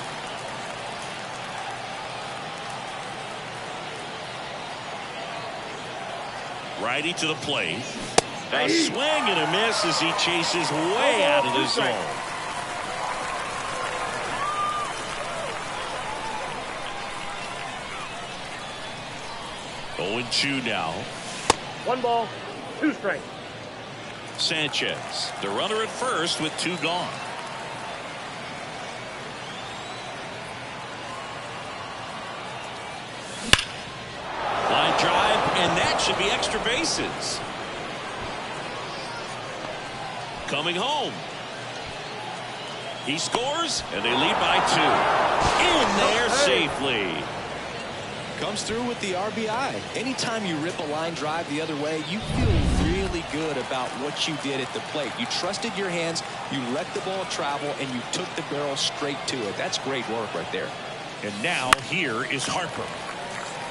Righty to the plate. A swing and a miss as he chases way out of the zone. Oh, 0-2 now. 1 ball, 2 strikes. Sanchez, the runner at first with 2 gone. Line drive, and that should be extra bases. Coming home. He scores, and they lead by 2. In there safely. Comes through with the RBI. Anytime you rip a line drive the other way, you feel really good about what you did at the plate. You trusted your hands, you let the ball travel, and you took the barrel straight to it. That's great work right there. And now here is Harper.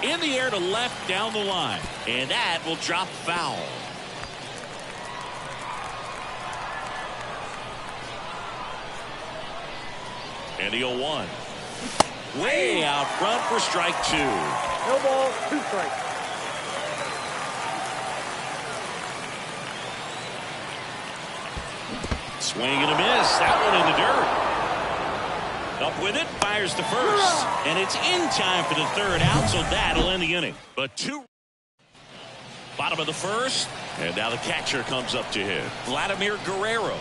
In the air to left down the line. And that will drop foul. And the 0-1. Way out front for strike 2. No ball, 2 strikes. Swing and a miss. That one in the dirt. Up with it, fires to first. And it's in time for the third out, so that'll end the inning. But 2. Bottom of the first. And now the catcher comes up to hit. Vladimir Guerrero.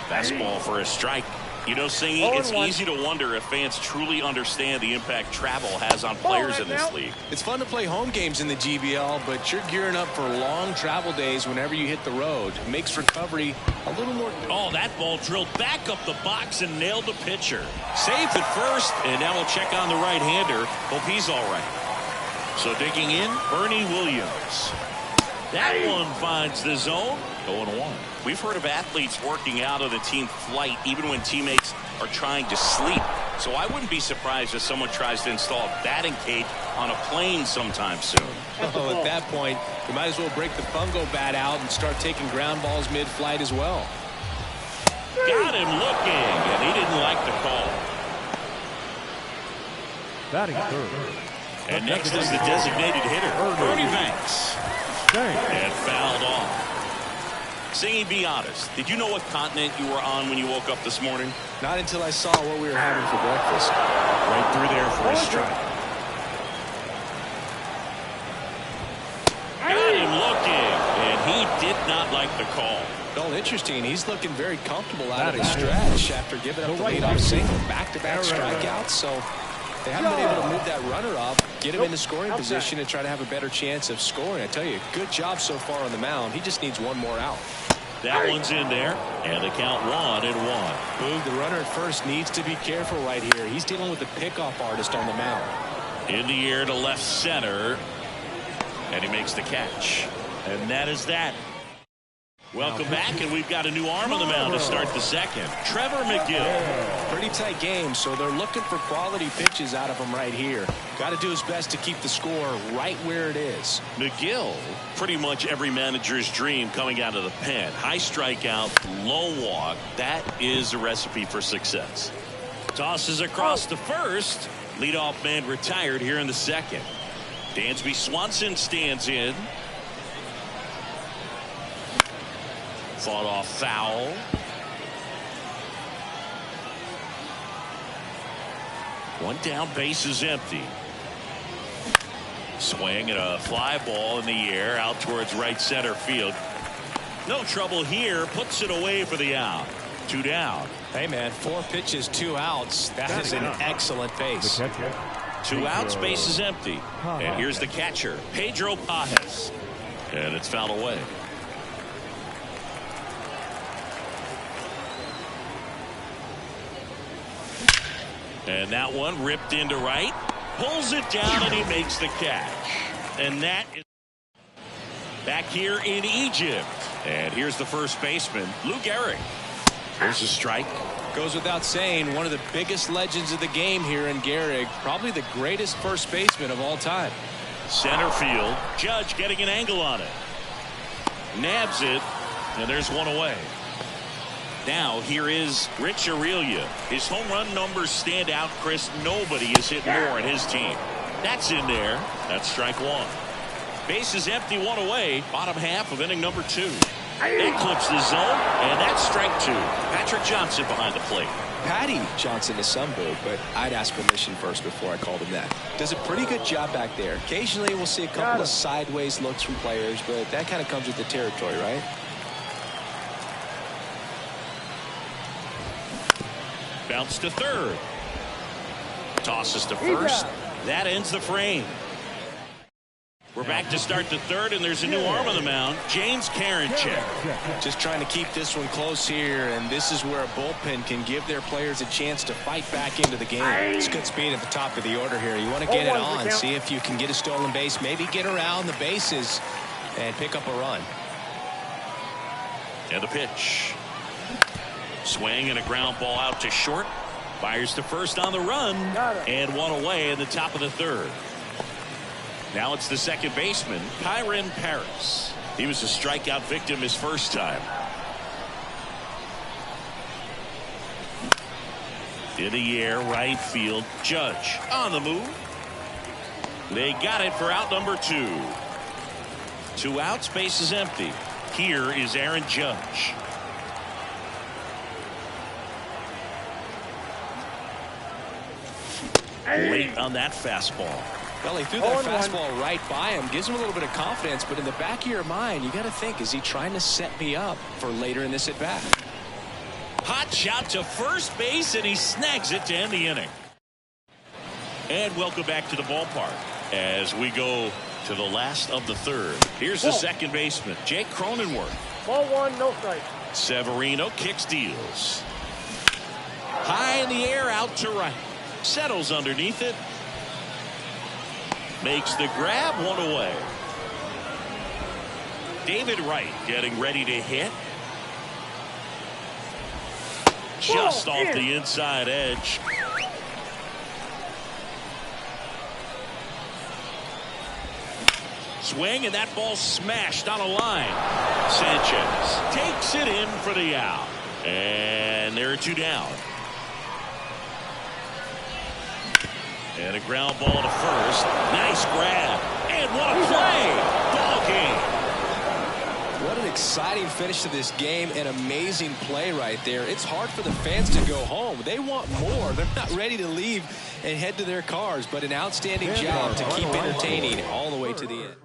Fastball for a strike. You know, Singy, it's easy to wonder if fans truly understand the impact travel has on players in this league. It's fun to play home games in the GBL, but you're gearing up for long travel days whenever you hit the road. It makes recovery a little more. Oh, that ball drilled back up the box and nailed the pitcher. Safe at first, and now we'll check on the right-hander. Hope he's all right. So digging in, Bernie Williams. That one finds the zone. 0-1. We've heard of athletes working out on the team flight even when teammates are trying to sleep. So I wouldn't be surprised if someone tries to install a batting cage on a plane sometime soon. Oh, at that point, you might as well break the fungo bat out and start taking ground balls mid-flight as well. Got him looking, and he didn't like the call. Batting third. And next is the designated hitter, Bernie Banks. And fouled off. Singy, be honest. Did you know what continent you were on when you woke up this morning? Not until I saw what we were having for breakfast. Right through there for a strike. Got him looking. not like the call. Well, interesting. He's looking very comfortable out of the stretch after giving up the leadoff single. Back-to-back strikeouts, so they haven't been able to move that runner up, get him in the scoring position, and try to have a better chance of scoring. I tell you, good job so far on the mound. He just needs one more out. That one's in there, and the count 1-1. Boog, the runner at first needs to be careful right here. He's dealing with the pickoff artist on the mound. In the air to left center, and he makes the catch. And that is that. Welcome back, and we've got a new arm on the mound to start the second. Trevor Megill. Pretty tight game, so they're looking for quality pitches out of him right here. Got to do his best to keep the score right where it is. Megill, pretty much every manager's dream coming out of the pen. High strikeout, low walk. That is a recipe for success. Tosses across to first. Leadoff man retired here in the second. Dansby Swanson stands in. Fought off foul. One down, base is empty. Swing and a fly ball in the air out towards right center field. No trouble here. Puts it away for the out. 2 down. Hey, man, 4 pitches, 2 outs. That is an excellent pace. 2 outs, base is empty. And here's the catcher, Pedro Pages. And it's fouled away. And that one ripped into right. Pulls it down and he makes the catch. And that is back here in Egypt. And here's the first baseman, Lou Gehrig. There's a strike. Goes without saying, one of the biggest legends of the game here in Gehrig. Probably the greatest first baseman of all time. Center field. Judge getting an angle on it. Nabs it. And there's one away. Now here is Rich Aurelia. His home run numbers stand out, Chris. Nobody has hit more in his team. That's in there. That's strike 1. Base is empty, 1 away. Bottom half of inning number 2. It clips the zone, and that's strike 2. Patrick Johnson behind the plate. Patty Johnson is some Boog, but I'd ask permission first before I called him that. Does a pretty good job back there. Occasionally we'll see a couple of sideways looks from players, but that kind of comes with the territory, right? Bounce to third. Tosses to first. That ends the frame. We're back to start the third, and there's a new arm on the mound, James Karinchak. Just trying to keep this one close here, and this is where a bullpen can give their players a chance to fight back into the game. It's good speed at the top of the order here. You want to get it on, see if you can get a stolen base, maybe get around the bases and pick up a run. And the pitch. Swing and a ground ball out to short. Fires to first on the run, and 1 away in the top of the third. Now it's the second baseman, Kyren Paris. He was a strikeout victim his first time. In the air, right field. Judge on the move. They got it for out number 2. 2 outs, base is empty. Here is Aaron Judge. Late on that fastball. Well, he threw that fastball right by him. Gives him a little bit of confidence, but in the back of your mind, you got to think, is he trying to set me up for later in this at-bat? Hot shot to first base, and he snags it to end the inning. And welcome back to the ballpark as we go to the last of the third. Here's the second baseman, Jake Cronenworth. Ball 1, no strike. Severino kicks, deals. High in the air, out to right. Settles underneath it. Makes the grab, 1 away. David Wright getting ready to hit. Just off the inside edge. Swing, and that ball smashed on a line. Sanchez takes it in for the out. And there are 2 down. And a ground ball to first. Nice grab. And what a play. Ball game. What an exciting finish to this game. An amazing play right there. It's hard for the fans to go home. They want more. They're not ready to leave and head to their cars. But an outstanding job to keep entertaining all the way to the end.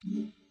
Mm-hmm.